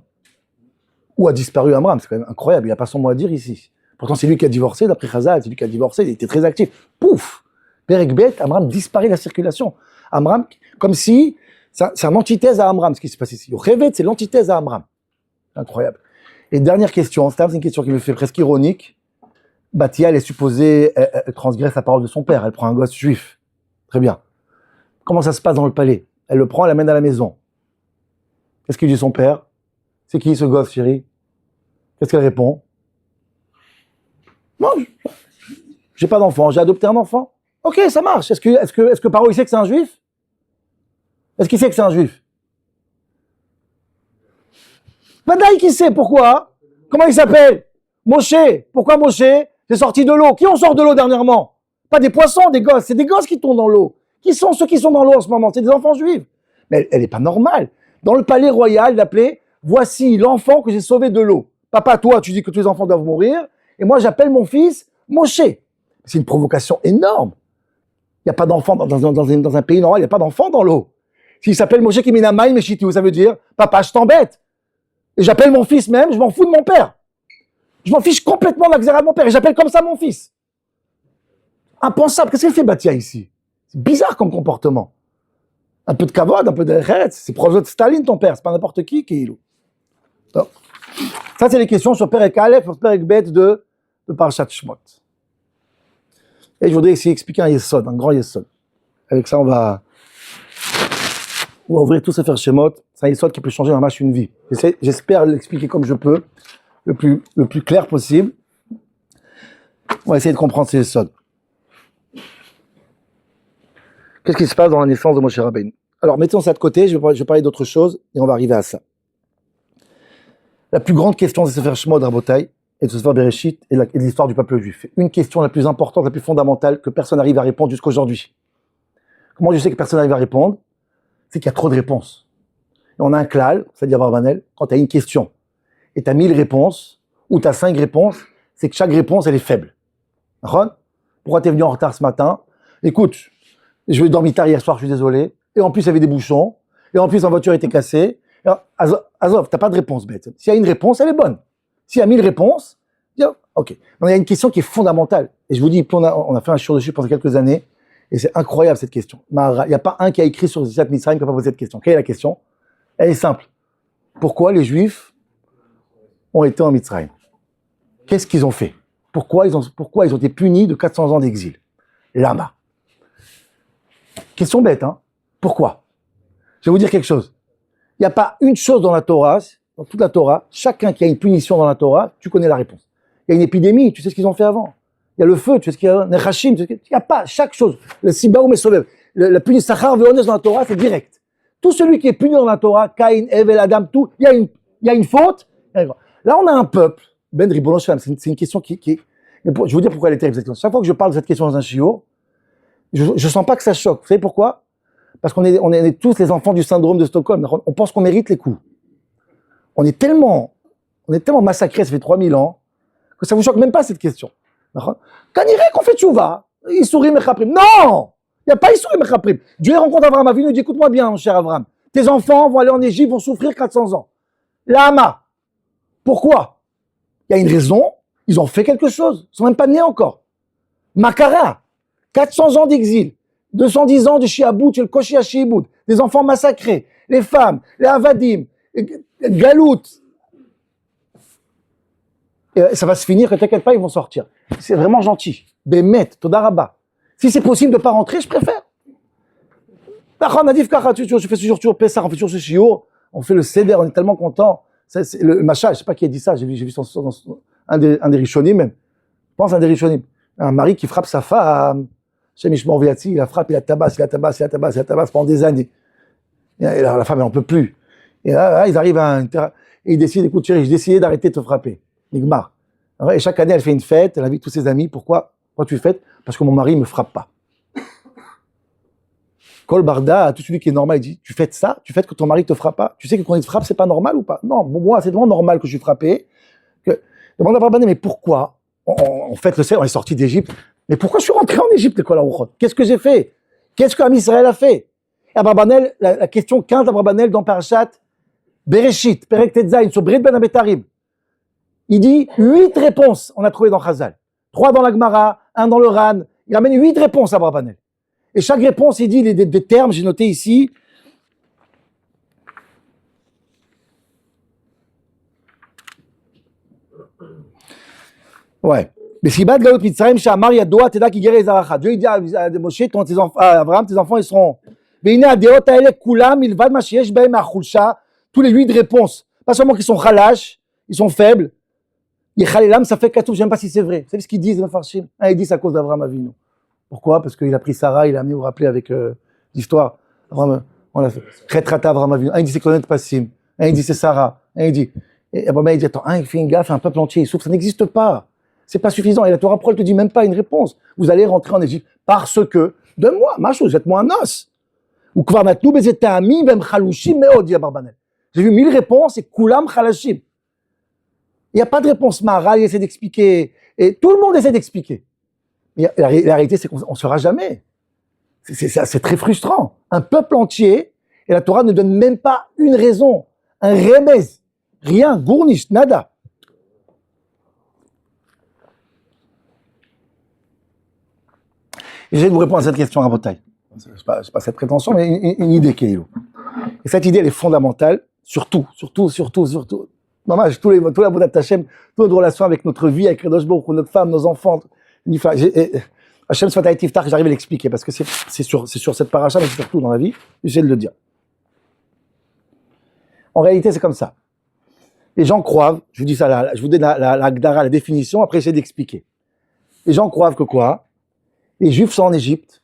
Où a disparu Amram? C'est quand même incroyable. Il n'a pas son mot à dire ici. Pourtant, c'est lui qui a divorcé, d'après Chazal, c'est lui qui a divorcé, il était très actif. Pouf! Perek Bet, Amram disparaît de la circulation. Amram, comme si, c'est une antithèse à Amram, ce qui se passe ici. Yochevet, c'est l'antithèse à Amram. Incroyable. Et dernière question, c'est une question qui me fait presque ironique. Batia, elle est supposée, elle transgresse la parole de son père, elle prend un gosse juif. Très bien. Comment ça se passe dans le palais? Elle le prend, elle l'amène à la maison. Qu'est-ce qu'il dit son père? C'est qui ce gosse, chérie? Qu'est-ce qu'elle répond? Non, j'ai pas d'enfant, j'ai adopté un enfant. Ok, ça marche. Est-ce que Paro, il sait que c'est un juif? Est-ce qu'il sait que c'est un juif? Vadaï, qui sait? Pourquoi? Comment il s'appelle? Moshe. Pourquoi Moshe? C'est sorti de l'eau. Qui en sort de l'eau dernièrement? Pas des poissons, des gosses. C'est des gosses qui tombent dans l'eau. Qui sont ceux qui sont dans l'eau en ce moment? C'est des enfants juifs. Mais elle n'est pas normale. Dans le palais royal, il appelait « Voici l'enfant que j'ai sauvé de l'eau ». Papa, toi, tu dis que tous les enfants doivent mourir. Et moi, j'appelle mon fils Moshe. C'est une provocation énorme. Il n'y a pas d'enfant dans un pays normal, il n'y a pas d'enfant dans l'eau. S'il s'appelle Moshe Kiminamaï Meshiti, ça veut dire « Papa, je t'embête ». Et j'appelle mon fils même, je m'en fous de mon père. Je m'en fiche complètement de la xéra de mon père et j'appelle comme ça mon fils. Impensable. Qu'est-ce qu'elle fait Batia ici? C'est bizarre comme comportement. Un peu de kavod, un peu de rechet. C'est proche de Staline ton père, c'est pas n'importe qui est ilou. Ça c'est les questions sur Perek Aleph, sur Perek Bet de Parashat Shemot. Et je voudrais essayer d'expliquer un yesod, un grand yesod. Avec ça on va ou à ouvrir tout Sefer Shemot. C'est un histoire qui peut changer un match, une vie. J'espère l'expliquer comme je peux, le plus clair possible. On va essayer de comprendre ces histoires. Qu'est-ce qui se passe dans la naissance de Moshe Rabbeinu? Alors, mettons ça de côté, je vais parler d'autre chose, et on va arriver à ça. La plus grande question de Sefer Shemot, Rabotai, et de Sefer Bereshit, et de l'histoire du peuple juif. Une question la plus importante, la plus fondamentale, que personne n'arrive à répondre jusqu'à aujourd'hui. Comment je sais que personne n'arrive à répondre? C'est qu'il y a trop de réponses. Et on a un klal, c'est-à-dire Barbanel, quand tu as une question, et tu as 1000 réponses, ou tu as 5 réponses, c'est que chaque réponse, elle est faible. Pourquoi tu es venu en retard ce matin? Écoute, je vais dormir tard hier soir, je suis désolé. Et en plus, il y avait des bouchons. Et en plus, la voiture était cassée. Azov, t'as pas de réponse bête. S'il y a une réponse, elle est bonne. S'il y a 1000 réponses, ok. Donc, il y a une question qui est fondamentale. Et je vous dis, on a fait un show dessus pendant quelques années. Et c'est incroyable cette question. Il n'y a pas un qui a écrit sur Yetziat Mitzrayim qui n'a pas posé cette question. Quelle est la question? Elle est simple. Pourquoi les Juifs ont été en Mitzrayim? Qu'est-ce qu'ils ont fait? Pourquoi ils ont été punis de 400 ans d'exil? Lama. Question bête, hein? Pourquoi? Je vais vous dire quelque chose. Il n'y a pas une chose dans la Torah, dans toute la Torah, chacun qui a une punition dans la Torah, tu connais la réponse. Il y a une épidémie, tu sais ce qu'ils ont fait avant. Il y a le feu, tu sais ce qu'il y a, Nechashim, il n'y a pas chaque chose. Le Sibaou Mesolev, la punition Sachar Veones dans la Torah, c'est direct. Tout celui qui est puni dans la Torah, Caïn, Evel, Adam, tout, il y a une faute. Là, on a un peuple, Ben Ribono Shalom, c'est une question qui je vais vous dire pourquoi elle est terrible cette question. Chaque fois que je parle de cette question dans un shiur, je sens pas que ça choque. Vous savez pourquoi? Parce qu'on est tous les enfants du syndrome de Stockholm. On pense qu'on mérite les coups. On est tellement massacrés, ça fait 3000 ans, que ça vous choque même pas cette question. Quand il irait qu'on fait tchouva, il sourit mechaprim. Non! Il n'y a pas il sourit mechaprim. Dieu rencontre Abraham Avinu, il dit, écoute-moi bien, mon cher Abraham. Tes enfants vont aller en Égypte, vont souffrir 400 ans. Lama. Pourquoi? Il y a une raison. Ils ont fait quelque chose. Ils sont même pas nés encore. Makara. 400 ans d'exil. 210 ans de Shiabout, le Koshi à Shiabout. Des enfants massacrés. Les femmes, les Avadim, Galout. Et ça va se finir, ne t'inquiète pas, ils vont sortir. C'est vraiment gentil. Bémet, Todaraba. Si c'est possible de ne pas rentrer, je préfère. Je fais toujours Pessah, on fait toujours ce shiur, on fait le Seder, on est tellement content. Le Macha, je ne sais pas qui a dit ça, j'ai vu un des Rishonim même. Je pense un des Rishonim. Un mari qui frappe sa femme, Shem Ishmor Viatzi, il la frappe, il la tabasse pendant des années. Et la femme, elle n'en peut plus. Et là, ils arrivent à et ils décident, écoute chérie, j'ai décidé d'arrêter de te frapper. Nigmar. Et chaque année, elle fait une fête, elle invite tous ses amis. Pourquoi tu fêtes? Parce que mon mari ne me frappe pas. Kol Barda, tout celui qui est normal, il dit, tu fêtes ça? Tu fêtes que ton mari ne te frappe pas? Tu sais que quand il te frappe, c'est pas normal ou pas? Non, bon, moi, c'est vraiment normal que je suis frappé. Demande à Barbané, mais pourquoi on fête le Seder, on est sorti d'Égypte. Mais pourquoi je suis rentré en Égypte, Kol Aruchot? Qu'est-ce que j'ai fait? Qu'est-ce qu'Am Israël a fait? Et Abrabanel, la question 15 d'Abrabanel dans Parashat Bereshit, Perek Tetzain, sur Brit Ben Abetarim. Il dit 8 réponses, on a trouvé dans Chazal. 3 dans la Gemara, 1 dans le Ran. Il amène 8 réponses à Abrabanel. Et chaque réponse, il dit des termes, j'ai noté ici. Ouais. Mais si bad Galut Mitzrayim, Shamar Yadoa, Teda Kigere Zaracha. Dieu il dit à Moshe, Abraham, tes enfants, ils seront. Mais il y a des Deot Aele Kulam, Ilvad Mashiesh Behem Achulsha. Tous les 8 réponses. Pas seulement qu'ils sont khalash, ils sont faibles. Yechalelam, ça fait Katouf, je ne sais même pas si c'est vrai. Vous savez ce qu'ils disent, les Farshim? Ils disent à cause d'Abraham Avinu. Pourquoi? Parce qu'il a pris Sarah, il l'a amené, vous vous rappelez, avec l'histoire. Abraham, on l'a fait. Retrata Abraham Avinu. Il dit c'est Clonet Passim. Il dit c'est Sarah. Il dit. Et Abraham il dit attends, il fait une gaffe, un peuple entier, il souffre. Ça n'existe pas. C'est pas suffisant. Et la Torah Pro, elle te dit même pas une réponse. Vous allez rentrer en Égypte parce que, donne-moi, ma chose, jette-moi un os. Ou Kvarnatnou Bezetami, Bem Chalushim, Meo, dit Abarbanel. J'ai vu 1000 réponses et Kulam Chalashim. Il n'y a pas de réponse Maharal, il essaie d'expliquer. Et tout le monde essaie d'expliquer. Mais la réalité, c'est qu'on ne saura jamais. C'est très frustrant. Un peuple entier, et la Torah ne donne même pas une raison, un remez, rien, gournish, nada. Et je vais vous répondre à cette question à Botaï. Ce n'est pas cette prétention, mais une idée qui est là. Et cette idée, elle est fondamentale, surtout. Dommage, tous les Avodat Hashem, toutes nos relations avec notre vie, avec Kadosh Baruch Hu, notre femme, nos enfants. Hashem, Sfatay Tiftar, j'arrive à l'expliquer, parce que c'est sur cette paracha, mais c'est surtout dans la vie, j'essaie de le dire. En réalité, c'est comme ça. Les gens croient, je vous dis ça là, je vous donne la Gdara, la définition, après j'essaie d'expliquer. Les gens croient que quoi? Les Juifs sont en Égypte,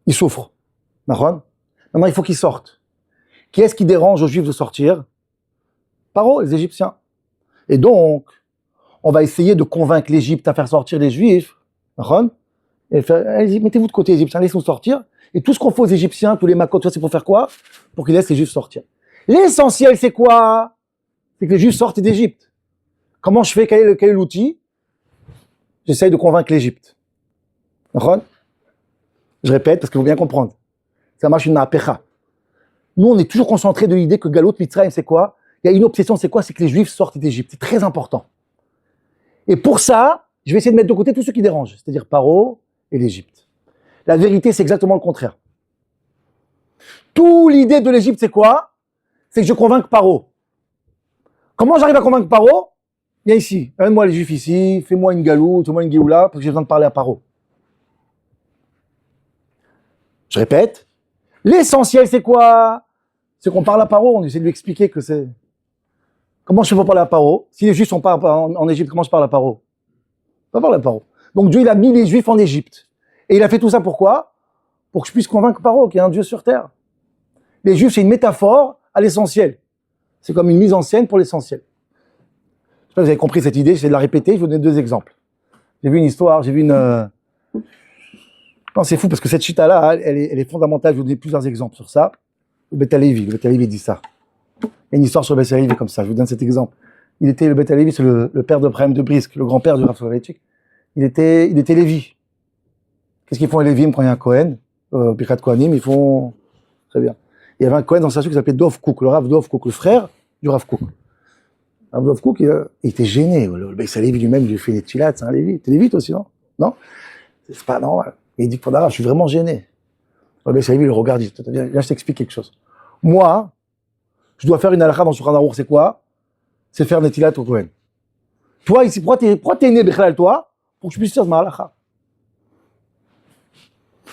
ils souffrent. Maintenant, il faut qu'ils sortent. Qui est-ce qui dérange aux Juifs de sortir? Paro, les Égyptiens. Et donc, on va essayer de convaincre l'Égypte à faire sortir les Juifs. Et faire, allez-y, mettez-vous de côté, les Égyptiens, laissez-nous sortir. Et tout ce qu'on fait aux Égyptiens, tous les macots, c'est pour faire quoi? Pour qu'ils laissent les Juifs sortir. L'essentiel, c'est quoi? C'est que les Juifs sortent d'Égypte. Comment je fais? Quel est l'outil? J'essaye de convaincre l'Égypte. Je répète, parce qu'il faut bien comprendre. Ça marche une ma'apecha. Nous, on est toujours concentrés de l'idée que Galot Mitzrayim, c'est quoi? Il y a une obsession, c'est quoi? C'est que les Juifs sortent d'Égypte. C'est très important. Et pour ça, je vais essayer de mettre de côté tous ceux qui dérangent, c'est-à-dire Paro et l'Égypte. La vérité, c'est exactement le contraire. Toute l'idée de l'Égypte, c'est quoi? C'est que je convainque Paro. Comment j'arrive à convaincre Paro? Viens ici, amène-moi les Juifs ici, fais-moi une galoute, fais-moi une géoula, parce que j'ai besoin de parler à Paro. Je répète, l'essentiel, c'est quoi? C'est qu'on parle à Paro, on essaie de lui expliquer que c'est... Comment je fais pour parler à Paro? Si les Juifs sont pas en Égypte, comment je parle à Paro? Pas parler à Paro. Donc Dieu, il a mis les Juifs en Égypte. Et il a fait tout ça pourquoi? Pour que je puisse convaincre Paro qu'il y a un Dieu sur terre. Les Juifs, c'est une métaphore à l'essentiel. C'est comme une mise en scène pour l'essentiel. Je sais pas si vous avez compris cette idée, j'essaie de la répéter, je vais vous donner 2 exemples. J'ai vu une histoire, Non, c'est fou parce que cette chita-là, elle est fondamentale, je vais vous donner plusieurs exemples sur ça. Le Beth Alevi dit ça. Il y a une histoire sur le Beth Alevi comme ça, je vous donne cet exemple. Le Beth Alevi, c'est le père d'Abraham de Brisk, le grand-père du Rav Soloveitchik. Il était Lévi. Qu'est-ce qu'ils font les Lévim quand il y a un Cohen? Birkat Kohanim, ils font... Très bien. Il y avait un Cohen dans sa chute qui s'appelait Dov Kook, le Rav Dov Kook, le frère du Rav Kook. Rav Dov Kook, il était gêné. Le Beth Alevi lui-même, il lui fait des tchilats, c'est un Lévi. T'es Lévi toi aussi, non? Non? C'est pas normal. Et il dit, je suis vraiment gêné. Le Beth Alevi le regarde, il dit, viens, je t'explique quelque chose. Moi, je dois faire une halakha dans Shulchan Aruch, c'est quoi? C'est faire Netilat au Kohen. Toi, ici, pourquoi t'es né, Bechlal, toi? Pour que je puisse faire ma halakha.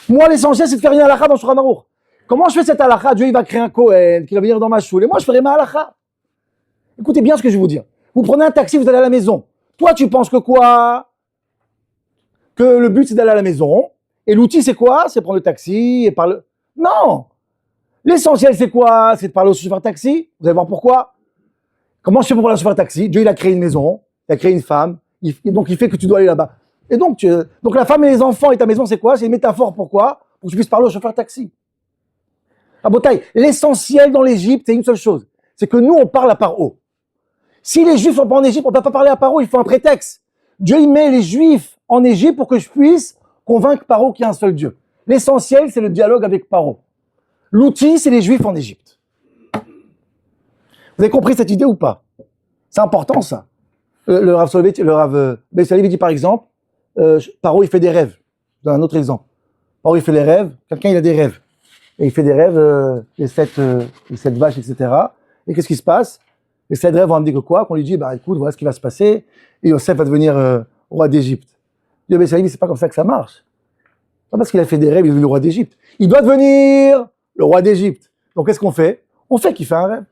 Moi, l'essentiel, c'est de faire une halakha dans Shulchan Aruch. Comment je fais cette halakha? Dieu, il va créer un Kohen, qui va venir dans ma choule, et moi, je ferai ma halakha. Écoutez bien ce que je vais vous dire. Vous prenez un taxi, vous allez à la maison. Toi, tu penses que quoi? Que le but, c'est d'aller à la maison. Et l'outil, c'est quoi? C'est prendre le taxi et parler. Non! L'essentiel, c'est quoi? C'est de parler au chauffeur taxi. Vous allez voir pourquoi. Comment je fais pour parler au chauffeur taxi? Dieu, il a créé une maison, il a créé une femme, donc il fait que tu dois aller là-bas. Et donc la femme et les enfants et ta maison, c'est quoi? C'est une métaphore, pourquoi? Pour que tu puisses parler au chauffeur taxi. À Botaï, l'essentiel dans l'Égypte, c'est une seule chose. C'est que nous, on parle à Paro. Si les Juifs sont pas en Égypte, on ne peut pas parler à Paro, il faut un prétexte. Dieu, il met les Juifs en Égypte pour que je puisse convaincre Paro qu'il y a un seul Dieu. L'essentiel, c'est le dialogue avec Paro. L'outil, c'est les Juifs en Égypte. Vous avez compris cette idée ou pas? C'est important, ça. Le Rav Beth Alevi dit par exemple, Paro, il fait des rêves. Je donne un autre exemple. Paro, il fait des rêves. Quelqu'un, il a des rêves. Et il fait des rêves, les 7 vaches, etc. Et qu'est-ce qui se passe? Les 7 rêves vont me dire que quoi? Qu'on lui dit, écoute, voilà ce qui va se passer. Et Yosef va devenir roi d'Égypte. Dieu, Beth Alevi, c'est pas comme ça que ça marche. Pas parce qu'il a fait des rêves, il est devenu le roi d'Égypte. Il doit devenir le roi d'Égypte. Donc, qu'est-ce qu'on fait? On fait qu'il fait un rêve.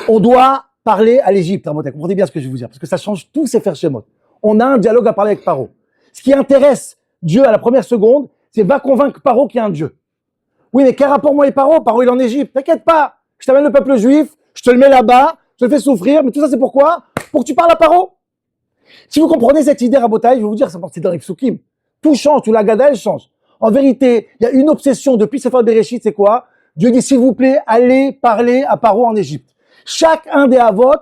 On doit parler à l'Égypte. Comprenez bien ce que je vais vous dire, parce que ça change tous ces faire Shemot. On a un dialogue à parler avec Paro. Ce qui intéresse Dieu à la première seconde, c'est va convaincre Paro qu'il y a un Dieu. Oui, mais quel rapport moi et Paro? Paro, il est en Égypte. T'inquiète pas. Je t'amène le peuple juif, je te le mets là-bas, je te le fais souffrir, mais tout ça, c'est pourquoi? Pour que tu parles à Paro. Si vous comprenez cette idée, Rabotaï, je vais vous dire, c'est dans les Psukim. Tout change, tout la Gada, elle change. En vérité, il y a une obsession depuis Sefer Bereshit, c'est quoi? Dieu dit, s'il vous plaît, allez parler à Paro en Égypte. Chacun des Avot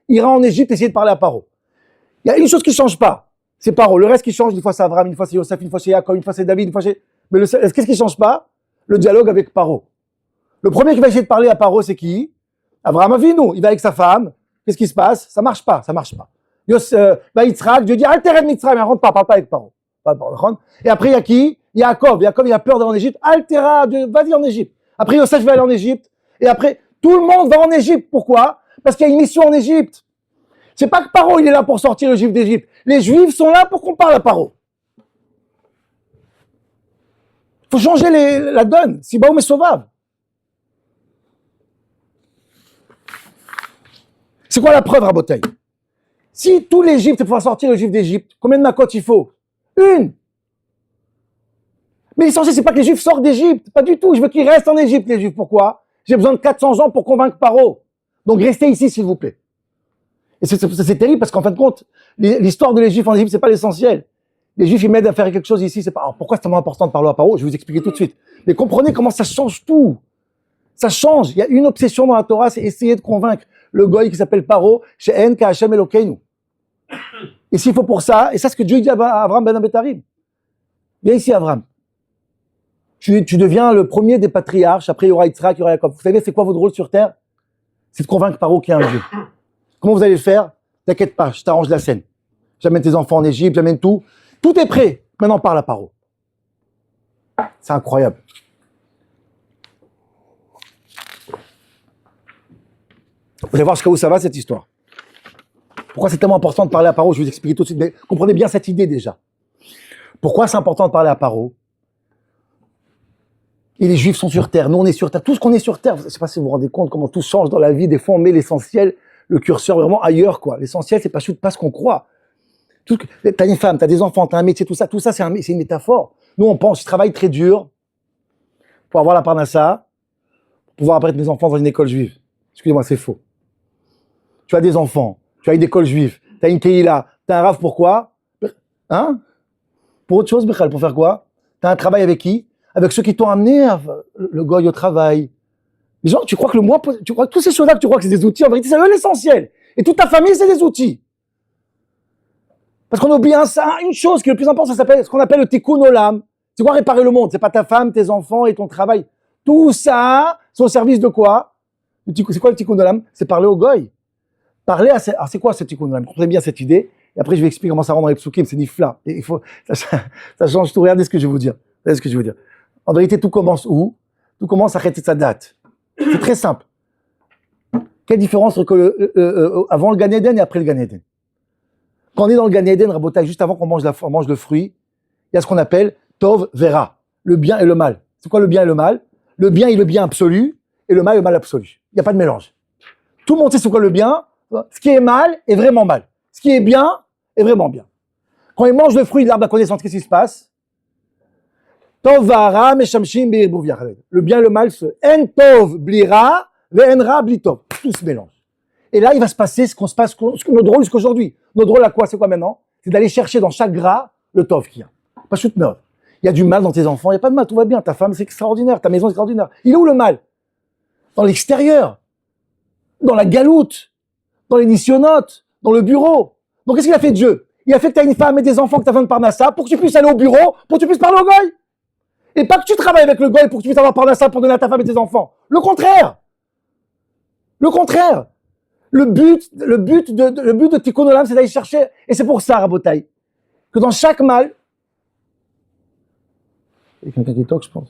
ira en Égypte essayer de parler à Paro. Il y a une chose qui ne change pas, c'est Paro. Le reste qui change, une fois c'est Abraham, une fois c'est Yosef, une fois c'est Jacob, une fois c'est David, une fois c'est... Mais qu'est-ce qui ne change pas? Le dialogue avec Paro. Le premier qui va essayer de parler à Paro, c'est qui? Abraham Avinu. Il va avec sa femme. Qu'est-ce qui se passe? Ça marche pas. Yitzhak, Dieu dit, Alteret Mitzrayim, mais rentre pas, parle pas avec Paro. Et après, il y a qui? Jacob, il a peur d'aller en Égypte. Altera, vas-y en Égypte. Après, Yosef va aller en Égypte. Et après, tout le monde va en Égypte. Pourquoi? Parce qu'il y a une mission en Égypte. C'est pas que Paro, il est là pour sortir le Juif d'Égypte. Les Juifs sont là pour qu'on parle à Paro. Il faut changer la donne. Si Baoum est sauvable. C'est quoi la preuve, Rabotaï? Si tout l'Égypte, c'est pouvoir sortir le juif d'Égypte, combien de macotes il faut? Une. Mais l'essentiel, c'est pas que les juifs sortent d'Égypte. Pas du tout. Je veux qu'ils restent en Égypte, les juifs. Pourquoi? J'ai besoin de 400 ans pour convaincre Paro. Donc restez ici, s'il vous plaît. Et c'est terrible parce qu'en fin de compte, l'histoire de les juifs en Égypte, c'est pas l'essentiel. Les juifs, ils m'aident à faire quelque chose ici. C'est pas. Alors, pourquoi c'est tellement important de parler à Paro? Je vais vous expliquer tout de suite. Mais comprenez comment ça change tout. Ça change. Il y a une obsession dans la Torah, c'est essayer de convaincre le goy qui s'appelle Paro, chez En Ka Hashem Elokeinu. Et s'il faut pour ça, et ça, c'est ce que Dieu dit à Avram ben Abetarim. Viens ici, Avram. Tu deviens le premier des patriarches. Après, il y aura Yitzhak, il y aura Jacob. Vous savez, c'est quoi votre rôle sur terre? C'est de convaincre Paro qu'il y a un Dieu. Comment vous allez le faire? T'inquiète pas, je t'arrange la scène. J'amène tes enfants en Égypte, j'amène tout. Tout est prêt. Maintenant, parle à Paro. C'est incroyable. Vous allez voir jusqu'à où ça va, cette histoire. Pourquoi c'est tellement important de parler à Paro? Je vais vous expliquer tout de suite. Mais comprenez bien cette idée déjà. Pourquoi c'est important de parler à Paro? Et les Juifs sont sur terre, nous on est sur terre. Tout ce qu'on est sur terre, je ne sais pas si vous vous rendez compte comment tout change dans la vie. Des fois on met l'essentiel, le curseur vraiment ailleurs, quoi. L'essentiel, c'est pas ce qu'on croit. T'as une femme, t'as des enfants, t'as un métier, tout ça c'est une métaphore. Nous on pense, je travaille très dur pour avoir la parnassa, pour pouvoir apparaître mes enfants dans une école juive. Excusez-moi, c'est faux. Tu as des enfants, tu as une école juive, tu as une Keïla, tu as un Rav, pourquoi? Hein? Pour autre chose, Michal, pour faire quoi? Tu as un travail avec qui? Avec ceux qui t'ont amené le goy au travail. Les gens, tu crois que tu crois que toutes ces choses-là que tu crois que c'est des outils, en vérité, c'est eux l'essentiel. Et toute ta famille, c'est des outils. Parce qu'on oublie une chose qui est le plus important, ça s'appelle ce qu'on appelle le tikkun olam. C'est quoi réparer le monde? C'est pas ta femme, tes enfants et ton travail. Tout ça, c'est au service de quoi? C'est quoi le tikkun olam? C'est parler au goy. Alors c'est quoi ce tikkun olam? Comprenez bien cette idée. Et après, je vais expliquer comment ça rend dans les psukim, c'est nifla. Et ça change tout. Regardez ce que je vais vous dire. Regardez ce que je veux dire. En vérité, tout commence où? Tout commence à sa date. C'est très simple. Quelle différence entre avant le Gan Eden et après le Gan Eden? Quand on est dans le Gan Eden, Rabotai, juste avant qu'on mange le fruit, il y a ce qu'on appelle Tov Vera, le bien et le mal. C'est quoi le bien et le mal? Le bien est le bien absolu et le mal est le mal absolu. Il n'y a pas de mélange. Tout le monde sait c'est quoi le bien. Ce qui est mal est vraiment mal. Ce qui est bien est vraiment bien. Quand ils mangent le fruit de l'arbre de la connaissance, qu'est-ce qui se passe? Tov va'ara meshamshim be'irbuv yachad. Le bien et le mal se en tov blira ve'en ra bli tov. Tout se mélange. Et là, il va se passer ce notre rôle jusqu'aujourd'hui. Notre rôle à quoi? C'est quoi maintenant? C'est d'aller chercher dans chaque gras le tov qu'il y a. Pas chute meurtre. Il y a du mal dans tes enfants, il n'y a pas de mal, tout va bien. Ta femme, c'est extraordinaire. Ta maison, c'est extraordinaire. Il est où le mal? Dans l'extérieur. Dans la galoute. Dans les nissionotes. Dans le bureau. Donc, qu'est-ce qu'il a fait Dieu? Il a fait que tu as une femme et des enfants, que tu as besoin de parnassa, pour que tu puisses aller au bureau, pour que tu puisses parler au goy. Et pas que tu travailles avec le goy pour que tu puisses avoir parnassa pour donner à ta femme et tes enfants. Le contraire. Le contraire. Le but de Tikkun Olam, c'est d'aller chercher, et c'est pour ça, Rabotai, que dans chaque mal, il y a quelqu'un qui toque, je pense.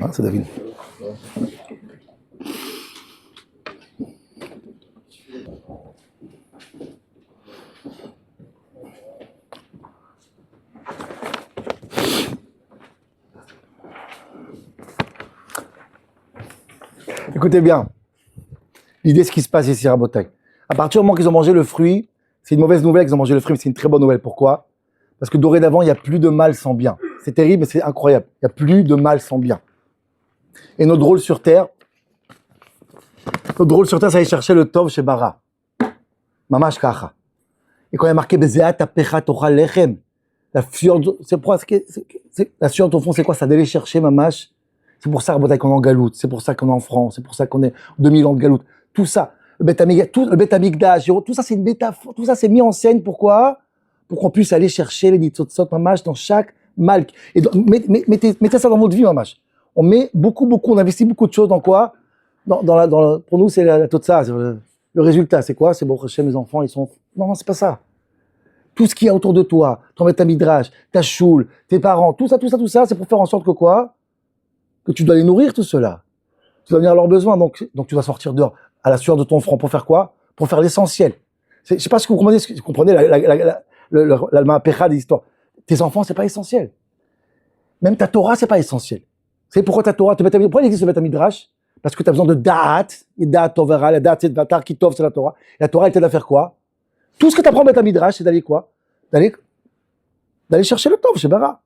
Ah, c'est David. Écoutez bien. L'idée, ce qui se passe ici, Rabotai. À partir du moment qu'ils ont mangé le fruit, c'est une mauvaise nouvelle qu'ils ont mangé le fruit, mais c'est une très bonne nouvelle. Pourquoi? Parce que dorénavant, il n'y a plus de mal sans bien. C'est terrible, mais c'est incroyable. Il n'y a plus de mal sans bien. Et notre rôle sur Terre, c'est aller chercher le Tov chez Bara. Mamash Kacha. Et quand il y a marqué Bezeat Apecha Tochal Lechem, la fiole, la fiole au fond, c'est quoi? Ça d'aller chercher Mamash. C'est pour ça qu'on est en galoute, c'est pour ça qu'on est en France, c'est pour ça qu'on est 2000 ans de galoute. Tout ça, le Beth Amikdash, tout ça c'est une métaphore, tout ça c'est mis en scène. Pourquoi? Pour qu'on puisse aller chercher les nitzotzot Mamash dans chaque mal. Et mettez ça dans votre vie, Mamash. On met beaucoup, on investit beaucoup de choses dans quoi? Pour nous, c'est la totsa, le résultat, c'est quoi? C'est bon, chez mes enfants, ils sont... Non, c'est pas ça. Tout ce qu'il y a autour de toi, ton Beth Midrash, ta choule, tes parents, tout ça, c'est pour faire en sorte que quoi? Que tu dois les nourrir, tout cela. Tu dois venir à leurs besoins, donc tu dois sortir dehors, à la sueur de ton front, pour faire quoi? Pour faire l'essentiel. Je sais pas si vous comprenez l'alma pécha de l'histoire. Tes enfants, c'est pas essentiel. Même ta Torah, c'est pas essentiel. C'est pourquoi ta Torah, pourquoi il existe le Beth Midrash? Parce que tu as besoin de da'at, et da'at tovera, la da'at c'est vatar qui tov, c'est la Torah. La Torah, elle t'aide à faire quoi? Tout ce que tu apprends au Beth Midrash, c'est d'aller quoi? D'aller chercher le tov, chez Bara.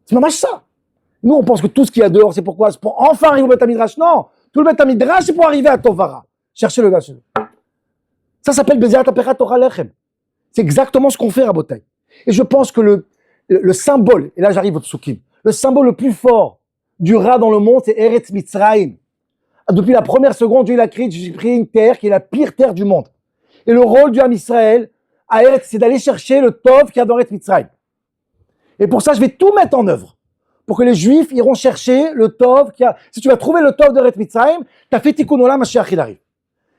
C'est vraiment ça. Nous, on pense que tout ce qu'il y a dehors, c'est pourquoi? C'est pour enfin arriver au Beth Midrash. Non! Tout le Beth Midrash, c'est pour arriver à Tovara. Chercher le gars. Ça s'appelle Bezeat Apechat Torah Lechem. C'est exactement ce qu'on fait à Rabotai. Et je pense que le symbole, et là j'arrive au psukim, le symbole le plus fort du rat dans le monde, c'est Eretz Mitzrayim. Depuis la première seconde, Dieu il a créé une terre qui est la pire terre du monde. Et le rôle du Ham Israël, à Eretz, c'est d'aller chercher le Tov qu'il y a dans Eretz Mitzrayim. Et pour ça, je vais tout mettre en œuvre. Pour que les Juifs iront chercher le Tov qu'il y a. Si tu vas trouver le Tov de Eretz Mitzrayim, tu as fait Tikkun Olam, Mashiach il arrive.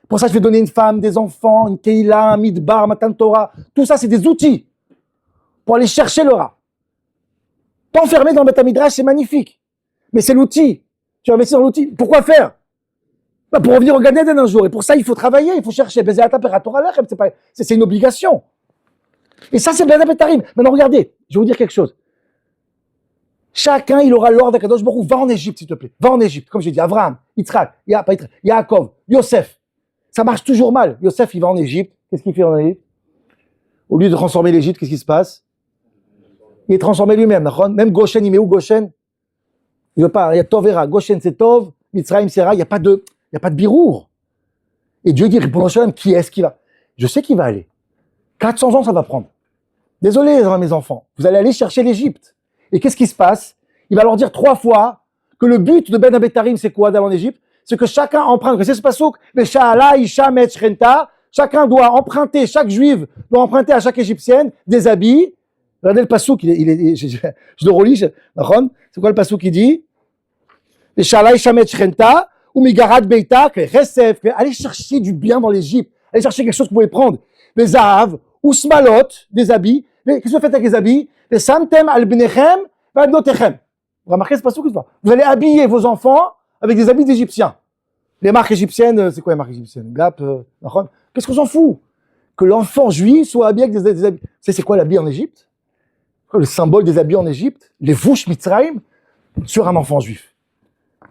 Pour ça, je vais donner une femme, des enfants, une Keila, un Midbar, Matan Torah. Tout ça, c'est des outils pour aller chercher le rat. T'enfermer dans le Beth Midrash, c'est magnifique. Mais c'est l'outil. Tu investis dans l'outil. Pourquoi faire? Pour revenir au Gan Eden un jour. Et pour ça, il faut travailler, il faut chercher. C'est une obligation. Et ça, c'est Be'edat Betarim. Maintenant, regardez, je vais vous dire quelque chose. Chacun, il aura l'ordre d'Akadosh Baruch Hu. Va en Égypte, s'il te plaît. Va en Égypte. Comme j'ai dit, Abraham, Yitzhak, Yaakov, Yosef. Ça marche toujours mal. Yosef, il va en Égypte. Qu'est-ce qu'il fait en Égypte? Au lieu de transformer l'Égypte, qu'est-ce qui se passe? Il est transformé lui-même. Même Goshen, il met où Goshen? Il veut pas. Il y a Tovera. Goshen, c'est Tov. Mitzrayim, c'est Ra. Il n'y a pas de birour. Et Dieu dit, pour Shalom, qui est-ce qui va? Je sais qui va aller. 400 ans, ça va prendre. Désolé, mes enfants. Vous allez aller chercher l'Égypte. Et qu'est-ce qui se passe? Il va leur dire 3 fois que le but de Ben Abetarim, c'est quoi d'aller en Égypte? C'est que chacun emprunte. C'est ce passouk. Mais Sha'ala, Isha, Metz, Shrenta. Chacun doit emprunter, chaque juive doit emprunter à chaque égyptienne des habits. Regardez le passouk, je le relis. C'est quoi le passouk qui dit? Les Sha'ala, Isha, Metz, Shrenta. Ou Migarad, Beita, Resef. Allez chercher du bien dans l'Égypte. Allez chercher quelque chose que vous pouvez prendre. Des Zahav, ou Smalot, des habits. Mais qu'est-ce que vous faites avec les habits? Les Samtem, Al-Benechem, Al-Notechem. Vous remarquez ce passouk? Vous allez habiller vos enfants avec des habits d'Égyptiens. Les marques égyptiennes, c'est quoi les marques égyptiennes? Gap, qu'est-ce qu'on s'en fout? Que l'enfant juif soit habillé avec des habits. Vous savez, c'est quoi l'habit en Égypte? Le symbole des habits en Égypte, les vouches Mitzrayim, sur un enfant juif.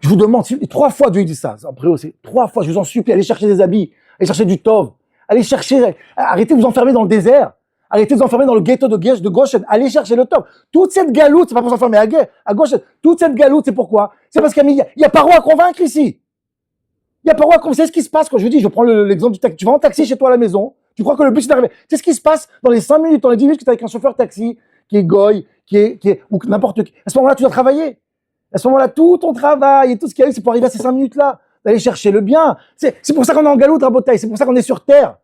Je vous demande, 3 fois Dieu dit ça. Après, c'est 3 fois, je vous en supplie, allez chercher des habits, allez chercher du Tov, allez chercher, arrêtez de vous enfermer dans le désert, arrêtez de vous enfermer dans le ghetto de Goshen, allez chercher le Tov. Toute cette galoute, c'est pas pour s'enfermer à Goshen, toute cette galoute, c'est pourquoi? C'est parce qu'il y a pas roi à convaincre ici. Il y a pas roi à convaincre. C'est ce qui se passe quand je vous dis, je prends l'exemple du taxi. Tu vas en taxi chez toi à la maison, tu crois que le but c'est d'arriver. C'est ce qui se passe dans les 5 minutes, dans les 10 minutes que tu es avec un chauffeur taxi, qui est goy, qui est, ou n'importe qui. À ce moment-là, tu dois travailler. À ce moment-là, tout ton travail et tout ce qu'il y a eu, c'est pour arriver à ces 5 minutes-là, d'aller chercher le bien. C'est pour ça qu'on est en galoute, Rabotai. C'est pour ça qu'on est sur terre.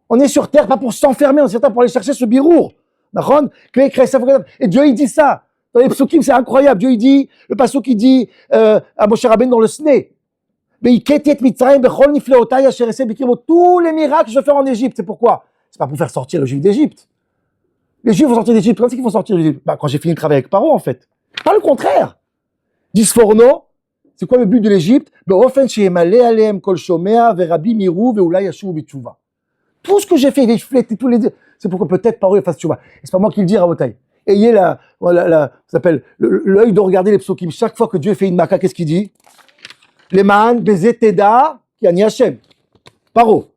On est sur terre, pas pour s'enfermer, on est sur terre pour aller chercher ce birour. D'accord? Et Dieu, il dit ça. Dans les psukim, c'est incroyable. Dieu, il dit, le pasuk, il dit, à Moshe Rabbeinu dans le Sné. Tous les miracles que je vais faire en Égypte, c'est pourquoi? C'est pas pour faire sortir le juif d'Égypte. Les juifs vont sortir d'Égypte. Quand c'est qu'ils vont sortir d'Égypte? Quand j'ai fini le travail avec Paro, en fait. Pas le contraire. Disforno, c'est quoi le but de l'Égypte? Tout ce que j'ai fait, tous les deux, c'est pour que peut-être Paro fasse tchouva. Et c'est pas moi qui le dis, Rabotai. Ayez ça s'appelle l'œil de regarder les psukim. Chaque fois que Dieu fait une maka, qu'est-ce qu'il dit? Les man bezet teda qui ani Hashem. Paro.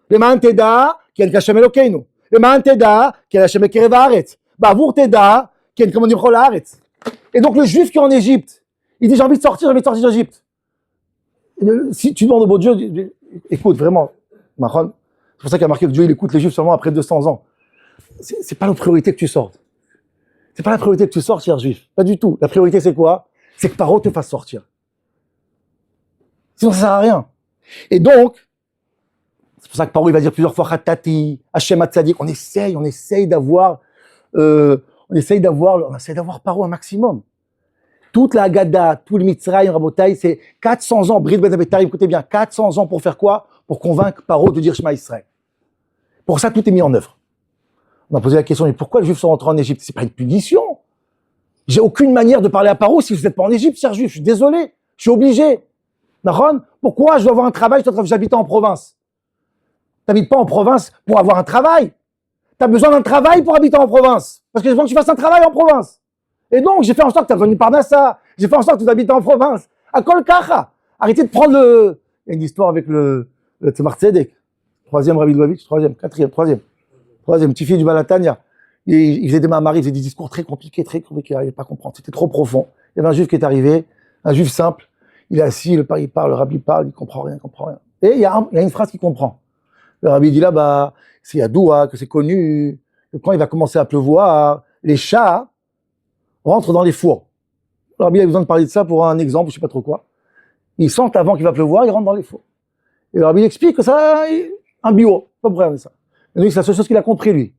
Les man teda qui ani Hashem Elokeinu. Les man teda qui ani Hashem Ekerev Haaretz. Bavour teda qui ani Kamon Yimchol Haaretz. Et donc le juif qui est en Égypte, il dit j'ai envie de sortir d'Égypte. Si tu demandes au beau Dieu, écoute vraiment, Mahon, c'est pour ça qu'il y a marqué que Dieu il écoute les juifs seulement après 200 ans. C'est pas la priorité que tu sortes. C'est pas la priorité que tu sortes, cher juif. Pas du tout. La priorité c'est quoi? C'est que Paro te fasse sortir. Sinon ça sert à rien. Et donc, c'est pour ça que Paro il va dire plusieurs fois Khatati, Hashem Hatzadik. On essaye d'avoir Paro un maximum. Toute la Haggadah, tout le Mitzrayim, Rabotai, c'est 400 ans, Brit Ben Abetarim, écoutez bien, 400 ans pour faire quoi? Pour convaincre Paro de dire Shema Israël. Pour ça, tout est mis en œuvre. On a posé la question, mais pourquoi les Juifs sont rentrés en Égypte? C'est pas une punition. J'ai aucune manière de parler à Paro si vous n'êtes pas en Égypte, cher Juif. Je suis désolé. Je suis obligé. Nahon, pourquoi je dois avoir un travail? J'habite en province. T'habites pas en province pour avoir un travail. T'as besoin d'un travail pour habiter en province. Parce que j'ai besoin que tu fasses un travail en province. Et donc, j'ai fait en sorte que tu as besoin d'une Parnassa. J'ai fait en sorte que tu habites en province. À Kolkacha. Arrêtez de prendre le... Il y a une histoire avec le Tzemar Tzedek. Troisième Rabbi Lubavitch, troisième, petit fils du Balatania. Il faisait des mamaris, il faisait des discours très compliqués, il n'arrivait pas à comprendre. C'était trop profond. Il y avait un juif qui est arrivé, un juif simple. Il est assis, il parle, le rabbi parle, il comprend rien. Et il y a une phrase qu'il comprend. Le rabbi dit là, c'est Yadoua, que c'est connu, que quand il va commencer à pleuvoir, les chats rentrent dans les fours. Le rabbi a besoin de parler de ça pour un exemple, je sais pas trop quoi. Ils sentent avant qu'il va pleuvoir, ils rentrent dans les fours. Et le rabbi explique que ça, un bio, pas de problème ça. Et donc, c'est la seule chose qu'il a compris, lui.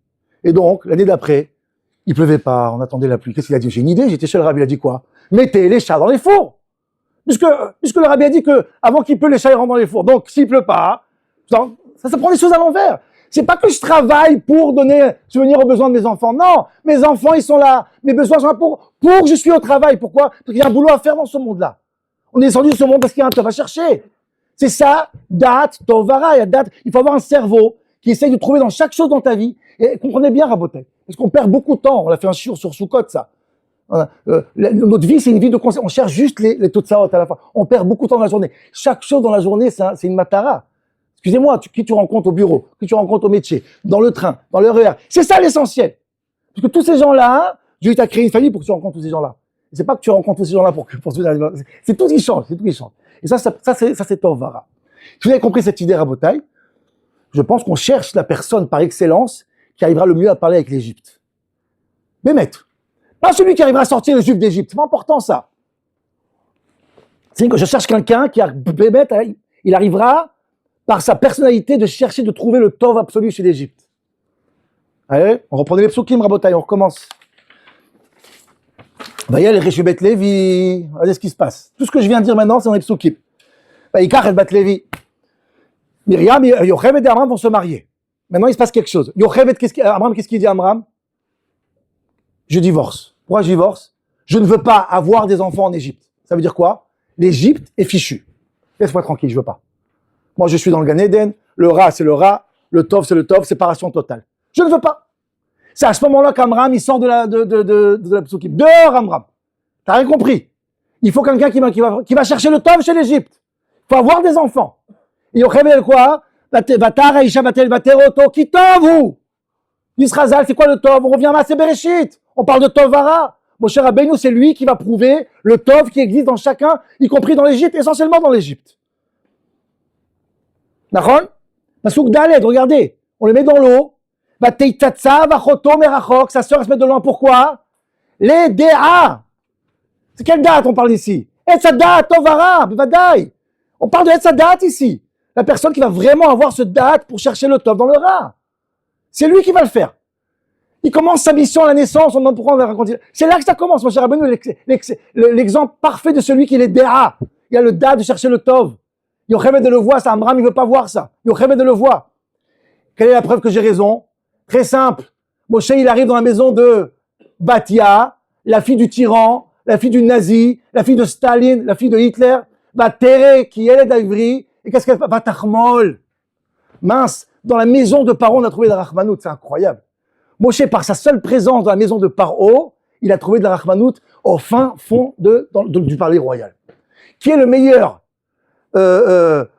Et donc, l'année d'après, il pleuvait pas, on attendait la pluie. Qu'est-ce qu'il a dit? J'ai une idée, j'étais chez le rabbi, il a dit quoi? Mettez les chats dans les fours. Puisque le rabbi a dit que avant qu'il pleut, les chats ils rentrent dans les fours. Donc, s'il pleut pas, ça prend les choses à l'envers. C'est pas que je travaille pour subvenir aux besoins de mes enfants. Non, mes enfants, ils sont là. Mes besoins sont là pour que je suis au travail. Pourquoi? Parce qu'il y a un boulot à faire dans ce monde-là. On est descendu de ce monde parce qu'il y a un tov à chercher. C'est ça, date, tovara, il faut avoir un cerveau qui essaye de trouver dans chaque chose dans ta vie. Et comprenez bien, Rabotai, parce qu'on perd beaucoup de temps. On a fait un shiur sur Soukot, ça. Notre vie, c'est une vie de conseil. On cherche juste les totsaot à la fin. On perd beaucoup de temps dans la journée. Chaque chose dans la journée, c'est une matara. Excusez-moi, qui tu rencontres au bureau, qui tu rencontres au métier, dans le train, dans le RER. C'est ça l'essentiel. Parce que tous ces gens-là, Dieu t'a créé une famille pour que tu rencontres tous ces gens-là. C'est pas que tu rencontres tous ces gens-là c'est tout qui change, Et ça c'est Tovara. Si vous avez compris cette idée, Rabotai, je pense qu'on cherche la personne par excellence qui arrivera le mieux à parler avec l'Égypte. Bémet. Pas celui qui arrivera à sortir les Juifs d'Égypte. C'est pas important, ça. C'est que je cherche quelqu'un qui, Bémet, il arrivera par sa personnalité de chercher de trouver le Tov absolu chez l'Égypte. Allez, on reprend les psukim, Rabotai, on recommence. Voyez, les Réchubet Lévi, regardez ce qui se passe. Tout ce que je viens de dire maintenant, c'est dans les psukim. Ikar et Bat Lévi. Myriam et Yocheved et Amram vont se marier. Maintenant, il se passe quelque chose. Yocheved, Amram, qu'est-ce qu'il dit Amram? Je divorce. Pourquoi je divorce? Je ne veux pas avoir des enfants en Égypte. Ça veut dire quoi? L'Égypte est fichue. Laisse-moi tranquille, je veux pas. Moi, je suis dans le Gan Eden. Le Ra, c'est le Ra. Le Tov, c'est le Tov. Séparation totale. Je ne veux pas. C'est à ce moment-là qu'Amram, il sort de la psukim. Dehors, Amram. T'as rien compris. Il faut quelqu'un qui va chercher le Tov chez l'Égypte. Il faut avoir des enfants. Et Yocheved, quoi? Vatar, Aisha, Vatel, Vateroto, qui Tov, Yisrazal, c'est quoi le Tov? On revient à Maaseh Bereshit. On parle de Tovara. Mon cher Rabbeinu, c'est lui qui va prouver le Tov qui existe dans chacun, y compris dans l'Égypte, essentiellement dans l'Égypte. Nachon? Pasuk Dalet, regardez. On le met dans l'eau. Vateitatsa, Vachoto, Merachok. Sa sœur se met de loin. Pourquoi? Les Déa. C'est quelle date on parle ici? Etzadat, Tovara, Bevadai. On parle de Etzadat ici. La personne qui va vraiment avoir ce date pour chercher le Tov dans le Ra. C'est lui qui va le faire. Il commence sa mission à la naissance, on demande pourquoi on va raconter. C'est là que ça commence, mon cher Rabbeinu, l'exemple parfait de celui qui est Déa. Il y a le Da de chercher le Tov. Yocheved le voit, ça, Amram, il veut pas voir ça. Yocheved le voit. Quelle est la preuve que j'ai raison? Très simple. Moshe, il arrive dans la maison de Batia, la fille du tyran, la fille du nazi, la fille de Staline, la fille de Hitler. Va Tere, qui est d'Ivry. Et qu'est-ce qu'elle fait? Va Tachmol. Mince. Dans la maison de Paro, on a trouvé de la Rachmanout. C'est incroyable. Moshe, par sa seule présence dans la maison de Paro, il a trouvé de la Rachmanout au fin fond du palais royal. Qui est le meilleur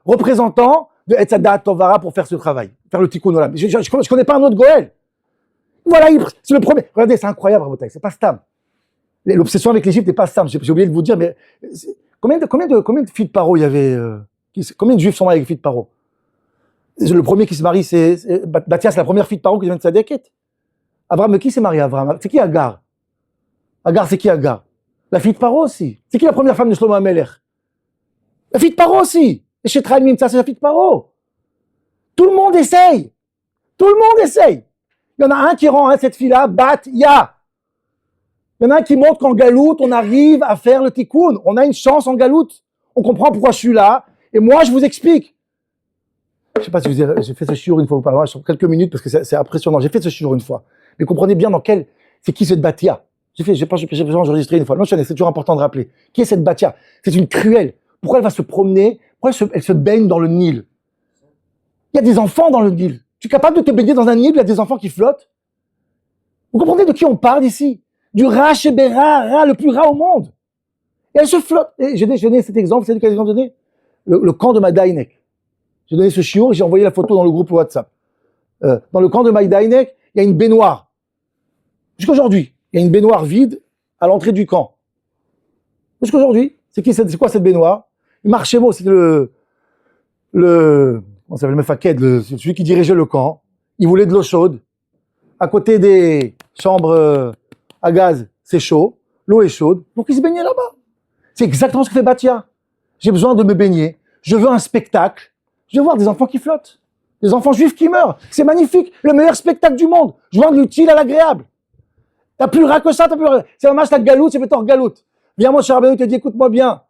représentant de Etzadat Tovara pour faire ce travail, faire le Tikkun Olam? Je connais pas un autre Goël. Voilà, c'est le premier. Regardez, c'est incroyable, Rabotai, c'est pas Stam. L'obsession avec l'Égypte n'est pas Stam. J'ai oublié de vous dire, mais combien de filles de Paro il y avait combien de Juifs sont mariés avec les filles de Paro? Le premier qui se marie, c'est Batia, c'est la première fille de Paro qui vient de Tzadeket. Abraham, qui s'est marié à Abraham? C'est qui Agar? Agar, c'est qui Agar? La fille de Paro aussi. C'est qui la première femme de Shlomo HaMelech? La fille de Paro aussi. Et chez Traim Mimtza, c'est la fille de Paro. Tout le monde essaye. Tout le monde essaye. Il y en a un qui rend cette fille-là, Bat Ya. Il y en a un qui montre qu'en Galoute, on arrive à faire le Tikkun. On a une chance en Galoute. On comprend pourquoi je suis là. Et moi, je vous explique. Je ne sais pas si j'ai fait ce shiur une fois ou pas, sur quelques minutes, parce que c'est impressionnant. J'ai fait ce shiur une fois. Mais comprenez bien c'est qui cette Batia. J'ai besoin d'enregistrer une fois. Non, c'est toujours important de rappeler. Qui est cette Batia? C'est une cruelle. Pourquoi elle va se promener? Pourquoi elle se baigne dans le Nil? Il y a des enfants dans le Nil. Tu es capable de te baigner dans un Nil où il y a des enfants qui flottent? Vous comprenez de qui on parle ici? Du rat Shebera, le plus rat au monde. Et elle se flotte. Et j'ai donné cet exemple, c'est quel exemple donné? Le camp de Maïdainek. J'ai donné ce chiour, j'ai envoyé la photo dans le groupe WhatsApp. Dans le camp de Maïdainek, il y a une baignoire. Jusqu'aujourd'hui, il y a une baignoire vide à l'entrée du camp. Jusqu'aujourd'hui, c'est quoi cette baignoire? Marchémo, c'était on s'appelle le Mefaked, celui qui dirigeait le camp. Il voulait de l'eau chaude. À côté des chambres à gaz, c'est chaud. L'eau est chaude. Donc il se baignait là-bas. C'est exactement ce que fait Batia. J'ai besoin de me baigner. Je veux un spectacle. Je veux voir des enfants qui flottent. Des enfants juifs qui meurent. C'est magnifique. Le meilleur spectacle du monde. Je vois de l'utile à l'agréable. T'as plus rat que ça, c'est un match, t'as galoute, c'est Betor galoute. Viens, mon cher Rabbeinu, il te dit, écoute-moi bien.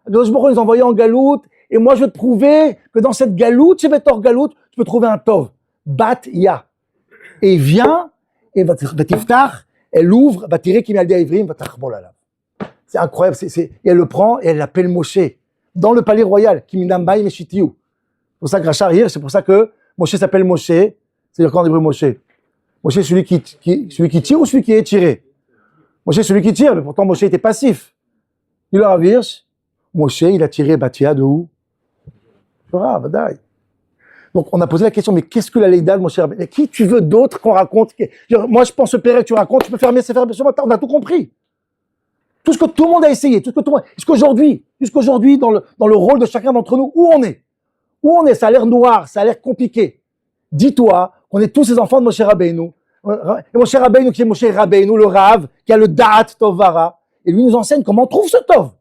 Je me nous envoyer en galoute, et moi, je vais te prouver que dans cette galoute, c'est Betor galoute, tu peux trouver un tov. Bat ya. Et il vient, et va tiftar, elle ouvre, va tirer Kim Yaldei Ivrim, va tachbolala. C'est incroyable, et elle le prend, et elle l'appelle Moshe. Dans le palais royal, Kim Baï Meshitiou. C'est pour ça que Rachar Hir, c'est pour ça que Moshe s'appelle Moshe, c'est-à-dire quand on dit Moshe. Moshe, celui qui tire ou celui qui est tiré? Moshe, celui qui tire, mais pourtant Moshe était passif. Il leur a vu, Moshe, il a tiré Batia de où? Vadaï. Donc on a posé la question, mais qu'est-ce que la Leïda de Moshe Rabbeinu? Qui tu veux d'autre qu'on raconte? Moi je pense au Père que tu racontes, tu peux fermer, on a tout compris. Tout ce que tout le monde a essayé, jusqu'aujourd'hui, dans le rôle de chacun d'entre nous, où on est? Où on est? Ça a l'air noir, ça a l'air compliqué. Dis-toi qu'on est tous ces enfants de Moshe Rabbeinu. Et Moshe Rabbeinu qui est Moshe Rabbeinu, le Rav, qui a le Da'at Tovara, et lui nous enseigne comment on trouve ce Tov.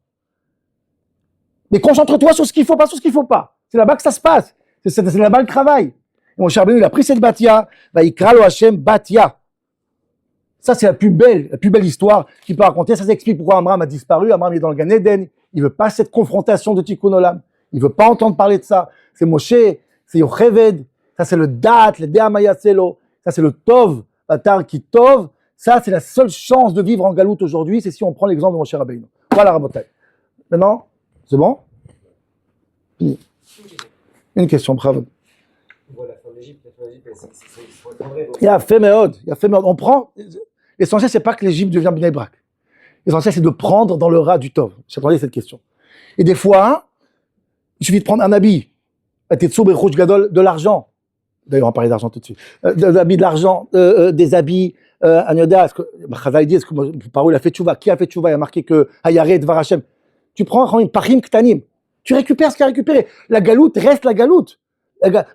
Mais concentre-toi sur ce qu'il faut, pas sur ce qu'il faut pas. C'est là-bas que ça se passe. C'est là-bas le travail. Et Moshe Rabbeinu, il a pris cette Batia, va Yikra lo Hashem Batia. Ça, c'est la plus belle histoire qu'il peut raconter. Ça s'explique pourquoi Amram a disparu. Amram est dans le Gan Eden. Il veut pas cette confrontation de Tikkun Olam. Il veut pas entendre parler de ça. C'est Moshe, c'est Yocheved. Ça, c'est le Dat, le Dea Mayaselo. Ça, c'est le Tov, Atar qui Tov. Ça, c'est la seule chance de vivre en galoute aujourd'hui. C'est si on prend l'exemple de Moshe Rabbeinu. Voilà, Rabotai. Maintenant, c'est bon? Fini. Une question, bravo. Il y a fait méode. On prend. L'essentiel, c'est pas que l'Égypte devient Bnei Brak. L'essentiel, c'est de prendre dans le ras du Tov. J'attendais cette question. Et des fois, il suffit de prendre un habit. De l'argent. D'ailleurs, on va parler d'argent tout de suite. De l'argent, des habits, Agnoda, Chazal dit, par où il a fait tchouva? Qui a fait tchouva? Il a marqué que Hayaret Dvar Hashem. Tu prends une Pachim Ktanim. Tu récupères ce qu'il a récupéré. La galoute reste la galoute.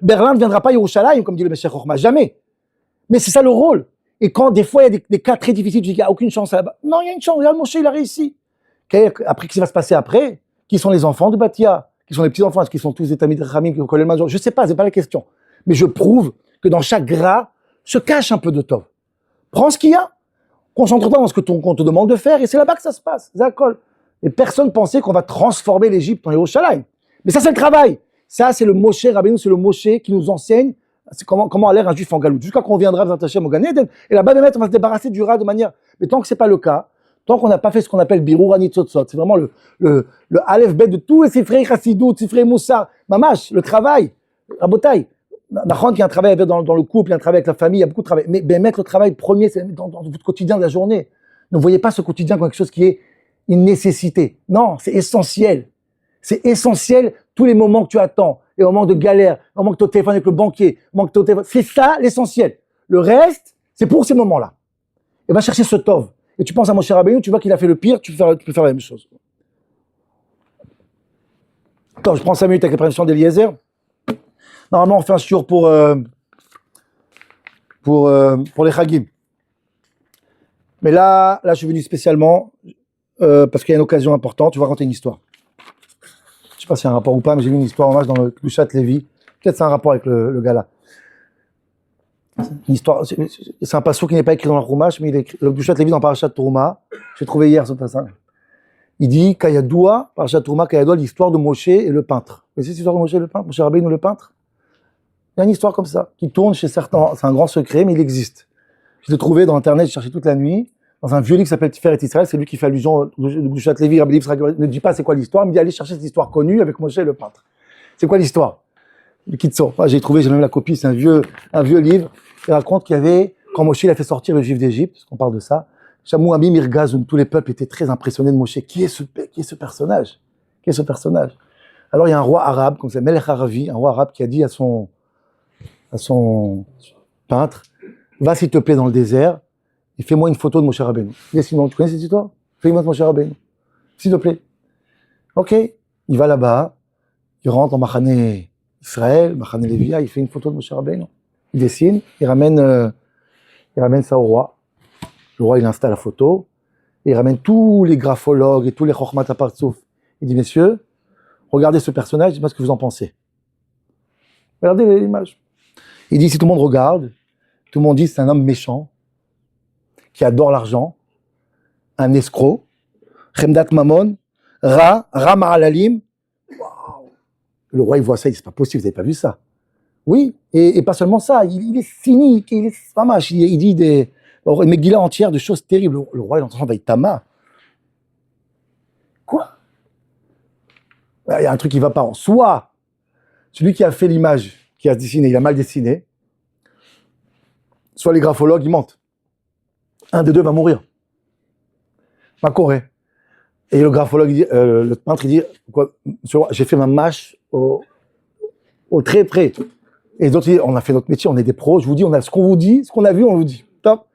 Berlin ne viendra pas à Yerushalayim, comme dit le Meshech Chochma. Jamais. Mais c'est ça le rôle. Et quand des fois il y a des cas très difficiles, tu dis qu'il n'y a aucune chance là-bas. Non, il y a une chance. Regarde, Moshe, il a réussi. Après, qu'est-ce qui va se passer après? Qui sont les enfants de Batia? Qui sont les petits-enfants? Est-ce qu'ils sont tous des Tamid Ramim qui ont collé le major? Je ne sais pas, c'est pas la question. Mais je prouve que dans chaque gras se cache un peu de Tov. Prends ce qu'il y a. Concentre-toi dans ce qu'on te demande de faire et c'est là-bas que ça se passe. Zakol. Et personne pensait qu'on va transformer l'Égypte en Yerushalayim. Mais ça, c'est le travail. Ça, c'est le Moshe Rabbeinu, c'est le Moshe qui nous enseigne comment aller un juif en galoute. Jusqu'à qu'on viendra vers Hashem au Gan Eden. Et là-bas, on va se débarrasser du rat de manière. Mais tant que c'est pas le cas, tant qu'on n'a pas fait ce qu'on appelle Birur Hanitzotzot, c'est vraiment le Aleph Bet de tous les Sifrei Chassidut, Sifrei Moussar, Mamash, le travail, Rabotai. Nachon, qu'il y a un travail dans le couple, il y a un travail avec la famille, il y a beaucoup de travail. Mais mettre le travail premier, c'est dans votre quotidien de la journée. Ne voyez pas ce quotidien comme quelque chose qui est une nécessité. Non, c'est essentiel. C'est essentiel tous les moments que tu attends, les moments de galère, les moments que tu es au téléphone avec le banquier, les moments que tu es au téléphone. C'est ça l'essentiel. Le reste, c'est pour ces moments-là. Et va chercher ce tov. Et tu penses à Moshe Rabbeinu, tu vois qu'il a fait le pire, tu peux faire la même chose. Attends, je prends 5 minutes avec la présentation d'Eliezer. Normalement, on fait un shiur pour les Chagim. Mais là, je suis venu spécialement parce qu'il y a une occasion importante. Je vais raconter une histoire. Je ne sais pas s'il y a un rapport ou pas, mais j'ai vu une histoire en match dans le Klushat Lévi. Peut-être c'est un rapport avec le gars là. Une histoire, c'est un passage qui n'est pas écrit dans le Chumash, mais il est écrit, le Klushat Lévi dans Parashat Trouma. J'ai trouvé hier ce passage. Il dit Kayadoua, Parashat Trouma, Kayadoua, l'histoire de Moshe et le peintre. Vous savez l'histoire de Moshe et le peintre, Moshe Rabbeinu le peintre? Il y a une histoire comme ça, qui tourne chez certains, c'est un grand secret, mais il existe. Je l'ai trouvé dans Internet, j'ai cherché toute la nuit, dans un vieux livre qui s'appelle Tiferet Israël, c'est lui qui fait allusion au Gushat Lévi, Rabbi Yitzhak, ne dit pas c'est quoi l'histoire, il me dit allez chercher cette histoire connue avec Moshe le peintre. C'est quoi l'histoire? Le Kitso. J'ai trouvé, j'ai même la copie, c'est un vieux livre, il raconte qu'il y avait, quand Moshe il a fait sortir les Juifs d'Égypte, parce qu'on parle de ça, Shamou Amim Irgazoun, tous les peuples étaient très impressionnés de Moshe. Qui est ce personnage? Qui est ce personnage? Alors il y a un roi arabe, comme c'est Melech Aravi, un roi arabe qui a dit à son peintre, va s'il te plaît dans le désert, et fais-moi une photo de Moshe Rabbeinu. Sinon, tu connais cette histoire? Fais-moi de Moshe Rabbeinu. S'il te plaît. Ok, il va là-bas, il rentre en Machane Israël, Machane Lévia, il fait une photo de Moshe Rabbeinu. Il dessine, il ramène ça au roi. Le roi, il installe la photo, et il ramène tous les graphologues et tous les Chochmat HaPartsouf. Il dit, messieurs, regardez ce personnage, dites-moi ce que vous en pensez. Regardez l'image. Il dit, si tout le monde regarde, tout le monde dit, c'est un homme méchant, qui adore l'argent, un escroc, Chemdat Mamon, Ra Ma'alalim. Waouh. Le roi, il voit ça, il dit, c'est pas possible, vous n'avez pas vu ça. Oui, et pas seulement ça, il est cynique, il est famache, il dit une Megillah entière de choses terribles. Le roi, il entend Vaïtama. Quoi? Il y a un truc qui va pas. Soit celui qui a fait l'image, qui a dessiné, il a mal dessiné, soit les graphologues, ils mentent. Un des deux va mourir. Ma Corée. Et le graphologue, le peintre, il dit, quoi, j'ai fait ma mâche au très près. Et les autres, on a fait notre métier, on est des pros, je vous dis, on a ce qu'on vous dit, ce qu'on a vu, on vous dit. Top.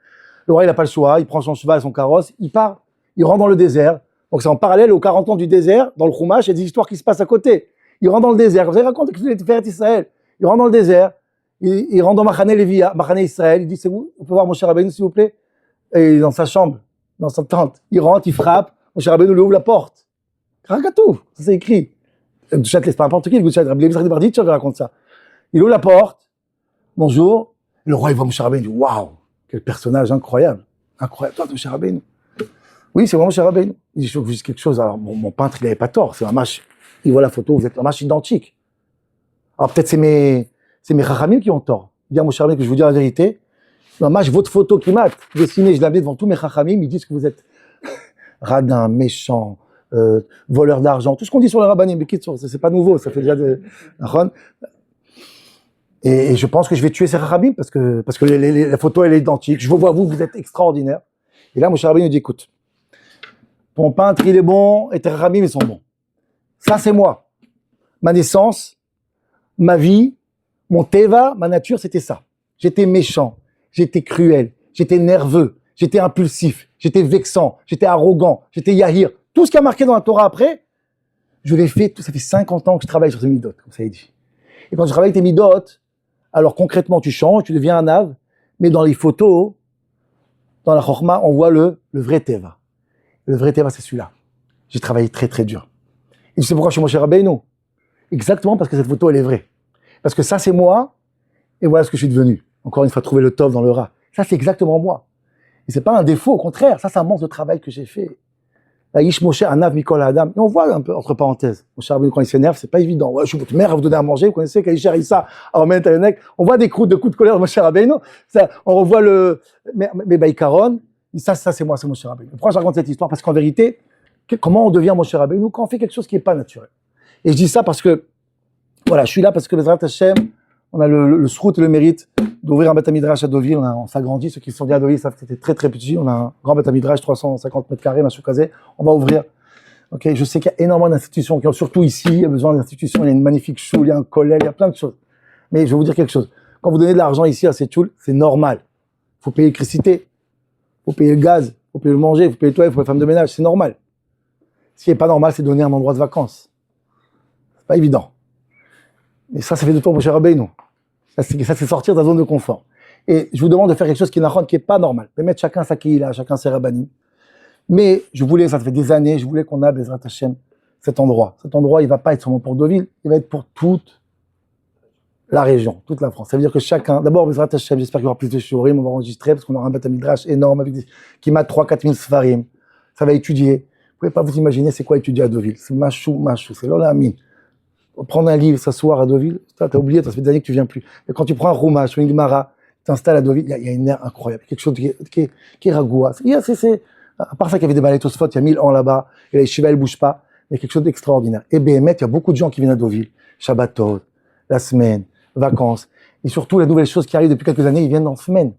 Le roi, il n'a pas le choix, il prend son cheval, son carrosse, il part, il rentre dans le désert. Donc c'est en parallèle aux 40 ans du désert, dans le Chumash, il y a des histoires qui se passent à côté. Il rentre dans le désert, vous avez raconté que c'était Tiferet Israël. Il rentre dans le désert, il rentre dans Machane Lévia, Machane Israël, il dit, c'est vous, on peut voir Moshe Rabbeinu, s'il vous plaît? Et il est dans sa chambre, dans sa tente. Il rentre, il frappe, Moshe Rabbeinu lui ouvre la porte. Ragatou, ça c'est écrit. Le Châtelet, c'est pas n'importe qui, le Châtelet, Rabbi Levi Barditch raconte ça. Il ouvre la porte, bonjour, le roi il voit Moshe Rabbeinu, il dit waouh, quel personnage incroyable, incroyable, toi Moshe Rabbeinu. Oui, c'est vraiment Moshe Rabbeinu. Il dit, je vous dise quelque chose, alors mon peintre il n'avait pas tort, c'est un match, il voit la photo, vous êtes un match identique. Alors peut-être c'est mes chachamim qui ont tort. Il dit à Moshe Rabbeinu que je vous dis la vérité, un match, votre photo qui m'a dessiné, je l'ai amené devant tous mes chachamim, ils disent que vous êtes radin, méchant, voleur d'argent, tout ce qu'on dit sur le rabbanim, mais c'est pas nouveau, ça fait déjà des... Et je pense que je vais tuer ces Chachamim parce que la photo elle est identique. Je vous vois vous êtes extraordinaire. Et là, Moshe Rabbeinu dit écoute, ton peintre il est bon et tes Chachamim ils sont bons. Ça c'est moi. Ma naissance, ma vie, mon teva, ma nature c'était ça. J'étais méchant, j'étais cruel, j'étais nerveux, j'étais impulsif, j'étais vexant, j'étais arrogant, j'étais yahir. Tout ce qui a marqué dans la Torah après, je l'ai fait. Ça fait 50 ans que je travaille sur ces midotes, comme ça il dit. Et quand je travaille avec tes midotes, alors concrètement, tu changes, tu deviens un ave, mais dans les photos, dans la chorma, on voit le vrai teva. Le vrai teva, c'est celui-là. J'ai travaillé très très dur. Et tu sais pourquoi je suis Moshe Rabbeinu? Exactement parce que cette photo, elle est vraie. Parce que ça, c'est moi, et voilà ce que je suis devenu. Encore une fois, trouver le tov dans le rat. Ça, c'est exactement moi. Et c'est pas un défaut, au contraire. Ça manque de travail que j'ai fait. Ish Moshe, Anav, Mikol, Adam. Et on voit un peu, entre parenthèses, Moshe Rabbeinu, quand il s'énerve, c'est pas évident. Ouais, je suis votre mère à vous donner à manger, vous connaissez, Kaïcher, Issa, Armen, Tayonek. On voit des coups de colère de Moshe Rabbeinu. Ça, on revoit mais Baïkaron. Ça, c'est moi, c'est Moshe Rabbeinu. Pourquoi je raconte cette histoire? Parce qu'en vérité, comment on devient Moshe Rabbeinu quand on fait quelque chose qui est pas naturel? Et je dis ça parce que, voilà, je suis là parce que Bezrat Hashem, on a le srout et le mérite d'ouvrir un Beth Midrash à Deauville. On s'agrandit. Ceux qui sont venus à Deauville savent que c'était très très petit. On a un grand Beth Midrash, 350 mètres carrés, Machoukazé. On va ouvrir. Ok, je sais qu'il y a énormément d'institutions qui ont, surtout ici, il y a besoin d'institutions. Il y a une magnifique choule, il y a un collège, il y a plein de choses. Mais je vais vous dire quelque chose. Quand vous donnez de l'argent ici à cette choule, c'est normal. Il faut payer l'électricité, il faut payer le gaz, il faut payer le manger, il faut payer le toit, il faut payer les femmes de ménage. C'est normal. Ce qui n'est pas normal, c'est donner un endroit de vacances. C'est pas évident. Mais ça fait de toi Moshe Rabbeinu. Ça, c'est sortir de la zone de confort. Et je vous demande de faire quelque chose qui n'est pas normal. De mettre chacun sa kihila, chacun ses rabbanim. Mais je voulais, ça fait des années, je voulais qu'on a, Bezrat Hashem, cet endroit. Cet endroit, il ne va pas être seulement pour Deauville, il va être pour toute la région, toute la France. Ça veut dire que chacun, d'abord, Bezrat Hashem, j'espère qu'il y aura plus de shurim, on va enregistrer, parce qu'on aura un Beth Midrash énorme, avec qui m'a 3-4 000 sfarim. Ça va étudier. Vous ne pouvez pas vous imaginer c'est quoi étudier à Deauville. C'est machou, c'est l'olami. Prendre un livre, s'asseoir à Deauville, t'as oublié, ça fait des années que tu viens plus. Mais quand tu prends un Rumash ou une Gemara, t'installes à Deauville, il y a une air incroyable, quelque chose qui est ragoua. À part ça qu'il y avait des balais Tosfot, il y a 1000 ans là-bas, et les yeshiva, elle bouge pas, il y a quelque chose d'extraordinaire. Et BMet, il y a beaucoup de gens qui viennent à Deauville, Shabbatot, la semaine, vacances, et surtout la nouvelle chose qui arrive depuis quelques années, ils viennent en semaine.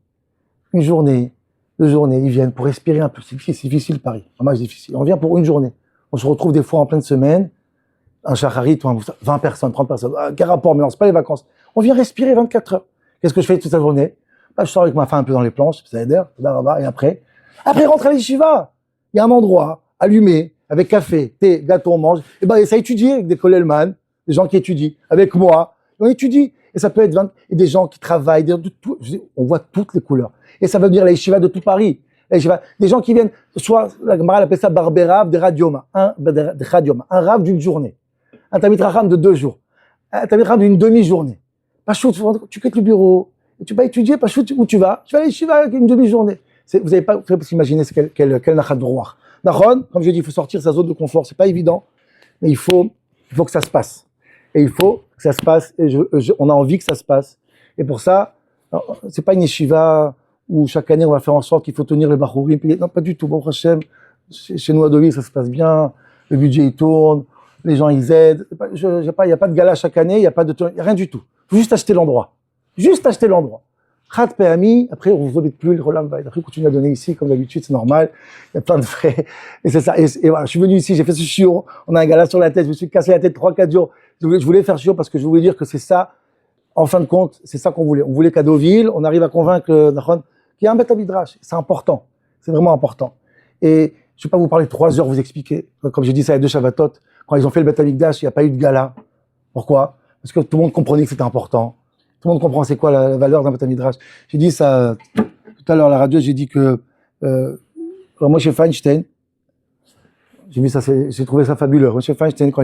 Une journée, 2 journées, ils viennent pour respirer un peu. C'est difficile Paris, un match difficile. On vient pour une journée. On se retrouve des fois en pleine semaine, un shacharit, 20 personnes, 30 personnes. Quel rapport, mais non, c'est pas les vacances. On vient respirer 24 heures. Qu'est-ce que je fais toute la journée? Je sors avec ma femme un peu dans les planches, ça aide, et après rentre à l'yeshiva. Il y a un endroit allumé, avec café, thé, gâteau, on mange. Et ça étudie avec des kollelman, des gens qui étudient, avec moi. On étudie. Et ça peut être et des gens qui travaillent, on voit toutes les couleurs. Et ça veut dire la yeshiva de tout Paris. Des gens qui viennent, soit, la Gemara appelle ça barberav de radioma, un rave d'une journée. Un tamid racham de 2 jours. Un tamid racham d'une demi-journée. Pachout, tu quittes le bureau, et tu vas étudier, Pachout, où tu vas? Tu vas à l'yeshiva avec une demi-journée. Vous n'avez pas s'imaginer quel nachat de roi. Nachon, comme je dis, il faut sortir de sa zone de confort, c'est pas évident, mais il faut que ça se passe. Et il faut que ça se passe, et on a envie que ça se passe. Et pour ça, c'est pas une yeshiva où chaque année on va faire en sorte qu'il faut tenir les bachourim. Non, pas du tout. Bon, Hachem, chez nous à Deauville, ça se passe bien, le budget il tourne, les gens ils aident. Il n'y a pas de gala chaque année, il n'y a rien du tout. Il faut juste acheter l'endroit. Juste acheter l'endroit. Khat Péami, après on vous embête plus, le Rolam va après continue à donner ici, comme d'habitude, c'est normal. Il y a plein de frais. Et c'est ça. Et voilà, je suis venu ici, j'ai fait ce chiot, on a un gala sur la tête, je me suis cassé la tête 3-4 jours. Je voulais faire chiot parce que je voulais dire que c'est ça, en fin de compte, c'est ça qu'on voulait. On voulait qu'à Deauville, on arrive à convaincre Nachon qu'il y a un Beth Midrash. C'est important. C'est vraiment important. Et je ne vais pas vous parler 3 heures, vous expliquer. Comme j'ai dit ça il y a 2 Shabbatot, quand ils ont fait le Beth Midrash, il n'y a pas eu de gala. Pourquoi? Parce que tout le monde comprenait que c'était important. Tout le monde comprend c'est quoi la valeur d'un Beth Midrash. J'ai dit ça tout à l'heure à la radio, j'ai dit que Moshe Feinstein, j'ai trouvé ça fabuleux. Moshe Feinstein, quand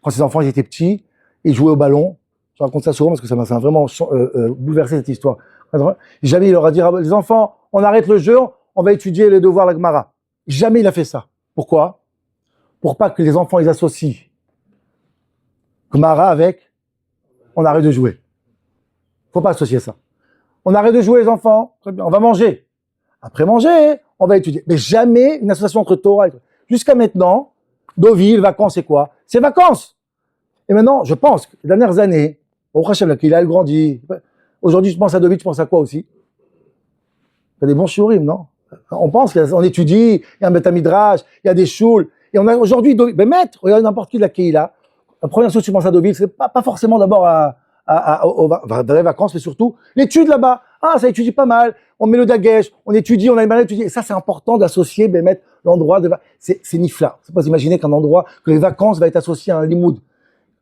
ses enfants ils étaient petits, ils jouaient au ballon. Je raconte ça souvent parce que ça m'a vraiment bouleversé cette histoire. Jamais il leur a dit, les enfants, on arrête le jeu, on va étudier les devoirs de la Gemara. Jamais il a fait ça. Pourquoi? Pour pas que les enfants ils associent Gemara avec on arrête de jouer. Faut pas associer ça. On arrête de jouer les enfants, très bien, on va manger. Après manger, on va étudier. Mais jamais une association entre Torah et... Jusqu'à maintenant, Deauville, vacances, c'est quoi? C'est vacances. Et maintenant, je pense que les dernières années, au Hachem, qu'il a grandi. Aujourd'hui, je pense à Deauville, je pense à quoi aussi? Il y a des bons shiurim, non? On pense qu'on étudie, il y a un Beth Midrash, il y a des shouls. Et on a aujourd'hui, mais maître, regarde n'importe qui de la Keïla. La première chose que tu penses à Deauville, c'est pas forcément d'abord aux vacances, mais surtout l'étude là-bas. Ah, ça étudie pas mal. On met le dagesh, on étudie, on a mal étudié. Et ça, c'est important d'associer, de mettre l'endroit c'est nifla. C'est pas imaginer qu'un endroit, que les vacances va être associé à un limoud.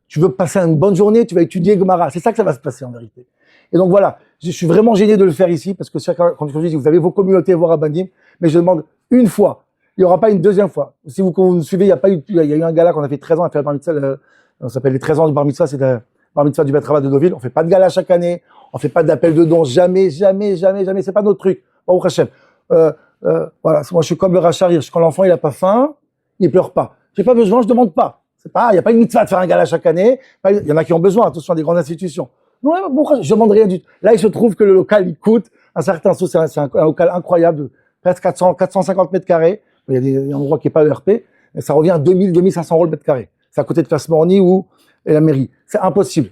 Tu veux passer une bonne journée, tu vas étudier Gemara. C'est ça que ça va se passer en vérité. Et donc voilà, je suis vraiment gêné de le faire ici parce que comme je dis, vous avez vos communautés, vos rabbanim, mais je demande une fois. Il n'y aura pas une deuxième fois. Si vous me suivez, il y a eu un gala qu'on a fait 13 ans, on a fait le bar mitzvah, on s'appelle les 13 ans du bar mitzvah, c'est le bar mitzvah du Beth Rabbah de Deauville. On fait pas de gala chaque année, on fait pas d'appel de dons, jamais, c'est pas notre truc. Baruch Hashem. Voilà, moi je suis comme le rachar, quand l'enfant il a pas faim, il pleure pas. J'ai pas besoin, je demande pas. Il n'y a pas une mitzvah de faire un gala chaque année. Il y en a qui ont besoin, attention, des grandes institutions. Non, bon, je demande rien du tout. Là, il se trouve que le local, il coûte un certain sous, c'est un local incroyable, presque 450 mètres carrés. Il y a des endroits qui n'est pas ERP. Et ça revient à 2500 euros le mètre carré. C'est à côté de Place Morny ou la mairie. C'est impossible.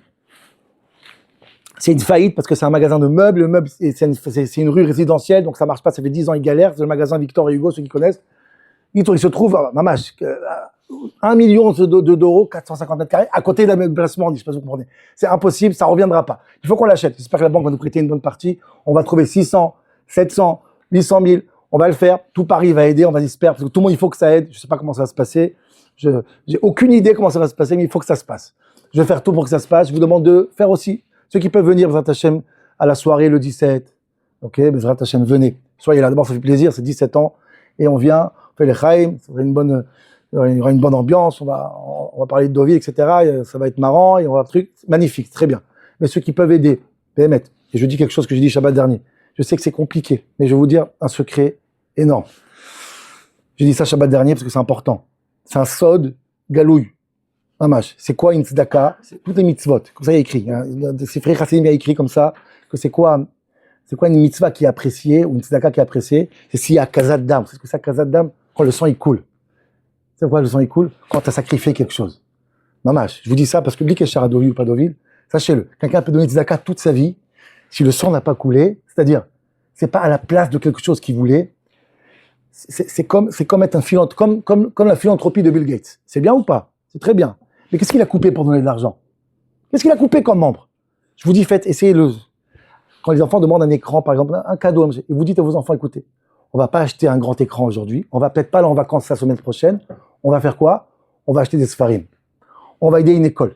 C'est une faillite parce que c'est un magasin de meubles. Le meuble, c'est une rue résidentielle, donc ça marche pas. Ça fait 10 ans, ils galèrent. C'est le magasin Victor et Hugo, ceux qui connaissent. Il se trouve, mamache, 1 million d'euros, 450 mètres carrés, à côté de la placement, je sais pas si vous comprenez. C'est impossible, ça reviendra pas. Il faut qu'on l'achète. J'espère que la banque va nous prêter une bonne partie. On va trouver 600, 700, 800 000. On va le faire. Tout Paris va aider, on va espérer, parce que tout le monde, il faut que ça aide. Je sais pas comment ça va se passer. J'ai aucune idée comment ça va se passer, mais il faut que ça se passe. Je vais faire tout pour que ça se passe. Je vous demande de faire aussi. Ceux qui peuvent venir, Bezrat Hashem, à la soirée le 17. Ok, Bezrat Hashem, venez. Soyez là. D'abord, ça fait plaisir, c'est 17 ans. Et on vient, on fait les chaim, ça serait il y aura une bonne ambiance, on va parler de Deauville, etc. Ça va être marrant, et on va faire un truc magnifique, très bien. Mais ceux qui peuvent aider, Béhémet, et je dis quelque chose que j'ai dit Shabbat dernier, je sais que c'est compliqué, mais je vais vous dire un secret énorme. J'ai dit ça Shabbat dernier parce que c'est important. C'est un sod galouille. Mamash. C'est quoi une tzedaka? C'est toutes les mitzvot. Comme ça, il y a écrit. C'est Frère Chassidim, il y a écrit comme ça, que c'est quoi C'est quoi une mitzvah qui est appréciée, ou une tzedaka qui est appréciée? C'est s'il y a kazat d'âme. C'est ce que c'est kazat d'âme? Quand le sang il coule. C'est quoi le sang il coule? Quand tu as sacrifié quelque chose. Mamash, je vous dis ça parce que Bli Kesher à Deauville ou pas Deauville, sachez-le, quelqu'un peut donner une tzedaka toute sa vie, si le sang n'a pas coulé, c'est-à-dire, c'est pas à la place de quelque chose qu'il voulait, c'est comme être un philanthrope, comme la philanthropie de Bill Gates. C'est bien ou pas? C'est très bien. Mais qu'est-ce qu'il a coupé pour donner de l'argent? Qu'est-ce qu'il a coupé comme membre? Je vous dis, essayez-le. Quand les enfants demandent un écran, par exemple, un cadeau, et vous dites à vos enfants, écoutez, on va pas acheter un grand écran aujourd'hui, on va peut-être pas aller en vacances la semaine prochaine, on va faire quoi? On va acheter des sfarim. On va aider une école.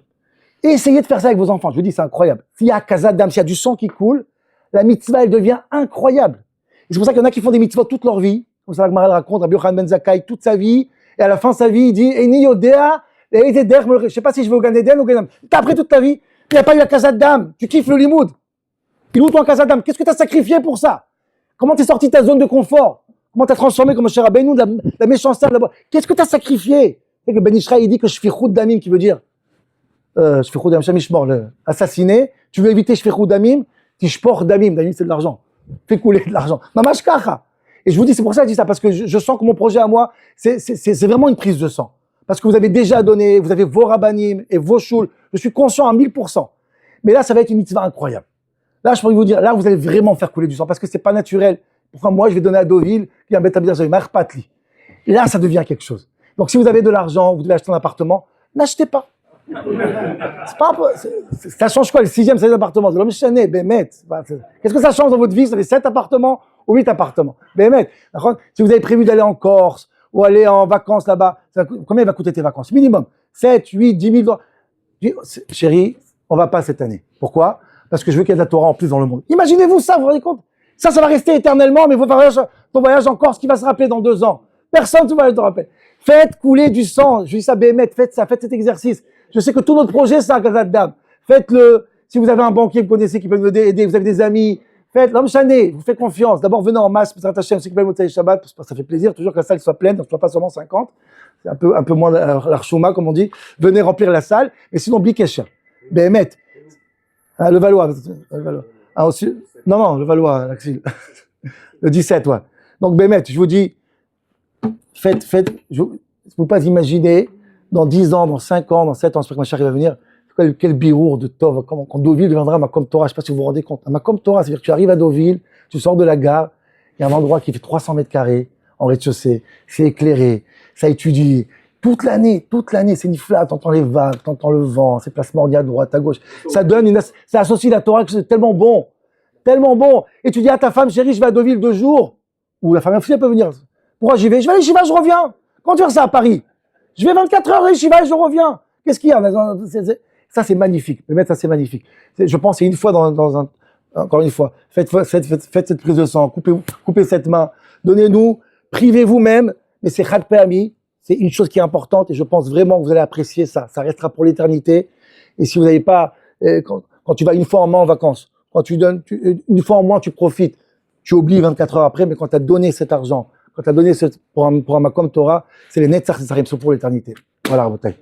Et essayez de faire ça avec vos enfants. Je vous dis, c'est incroyable. S'il y a kazat d'âme, s'il y a du sang qui coule, la mitzvah, elle devient incroyable. Et c'est pour ça qu'il y en a qui font des mitzvahs toute leur vie. Comme ça, la Gemara raconte, Rabbi Yochanan ben Zakkai, toute sa vie. Et à la fin de sa vie, il dit, Eni yodea, je sais pas si je vais au Gan Eden ou au Gan Eden. T'as appris toute ta vie. Il n'y a pas eu la kazat d'âme. Tu kiffes le limoud. Il est où ton kazat d'âme? Qu'est-ce que tu as sacrifié pour ça? Comment t'es sorti de ta zone de confort? Comment t'as transformé comme cher Rabbeinu de la méchanceté là-bas? Qu'est-ce que t'as sacrifié? Et que Ben Ishraï, il dit que je fais route d'amim, qui veut dire, je fais route d'amim, Shamishmor, assassiné. Tu veux éviter je fais route d'amim, tishpor d'amim. D'amim, c'est de l'argent. Fais couler de l'argent. Mamash kacha. Et je vous dis, c'est pour ça que je dis ça, parce que je sens que mon projet à moi, c'est vraiment une prise de sang. Parce que vous avez déjà donné, vous avez vos rabbanim et vos shouls. Je suis conscient à 1000%. Mais là, ça va être une mitzvah incroyable. Là, je pourrais vous dire, là, vous allez vraiment faire couler du sang, parce que c'est pas naturel. Pourquoi moi, je vais donner à Deauville, qui a un bête à dire, patli. Et là, ça devient quelque chose. Donc, si vous avez de l'argent, vous devez acheter un appartement, n'achetez pas. C'est pas, ça change quoi, le 6e, 7e appartement? C'est l'homme chané, Bémet. Qu'est-ce que ça change dans votre vie? Vous avez 7 appartements ou 8 appartements? Bémet. Si vous avez prévu d'aller en Corse, ou aller en vacances là-bas, combien va coûter tes vacances? Minimum. 7, 8, 10 000 $. Chérie, on va pas cette année. Pourquoi? Parce que je veux qu'il y ait de la Torah en plus dans le monde. Imaginez-vous ça, vous vous rendez compte? Ça va rester éternellement, mais ton voyage en Corse qui va se rappeler dans 2 ans. Personne ne va te rappeler. Faites couler du sang. Je dis ça, Bémet, faites cet exercice. Je sais que tout notre projet, c'est un kazat d'âme. Faites-le. Si vous avez un banquier que vous connaissez qui peut vous aider, vous avez des amis, faites, l'homme chané, vous faites confiance. D'abord, venez en masse, pour s'attacher à ce qui peut le Shabbat, parce que ça fait plaisir, toujours que la salle soit pleine, donc ce soit pas seulement 50. C'est un peu moins l'archouma, comme on dit. Venez remplir la salle. Et sinon, Bli Kesher. Bémet. Ah, le Valois. Ah, aussi, non, le Valois, l'Axil. Le 17, ouais. Donc, Bémet, je vous dis, faites, vous ne pouvez pas imaginer, dans 10 ans, dans 5 ans, dans 7 ans, j'espère que ma chérie va venir, quel birour de Tov, quand Deauville deviendra Makom Torah, je ne sais pas si vous vous rendez compte. Makom Torah, c'est-à-dire que tu arrives à Deauville, tu sors de la gare, il y a un endroit qui fait 300 mètres carrés, en rez-de-chaussée, c'est éclairé, ça étudie, toute l'année, c'est nifla, t'entends les vagues, t'entends le vent, c'est placement à droite, à gauche, ça donne ça associe la Torah, que c'est tellement bon, et tu dis à ta femme, chérie, je vais à Deauville 2 jours, ou la femme aussi, elle peut venir, pourquoi j'y vais? Je vais à l'Yeshiva, je reviens, quand tu vas ça à Paris? Je vais 24 heures à l'Yeshiva et je reviens, qu'est-ce qu'il y a? Ça, c'est magnifique. Mais ça, c'est magnifique. Je pense, c'est une fois encore une fois, faites cette prise de sang, coupez cette main, donnez-nous, privez vous-même, mais c'est Chad Pe'ami, c'est une chose qui est importante et je pense vraiment que vous allez apprécier ça. Ça restera pour l'éternité. Et si vous n'avez pas, quand tu vas une fois en mois en vacances, quand tu donnes, une fois en mois, tu profites, tu oublies 24 heures après, mais quand tu as donné cet argent, quand tu as donné pour un Makom Torah, c'est les Netzach, c'est pour l'éternité. Voilà, Rabotai.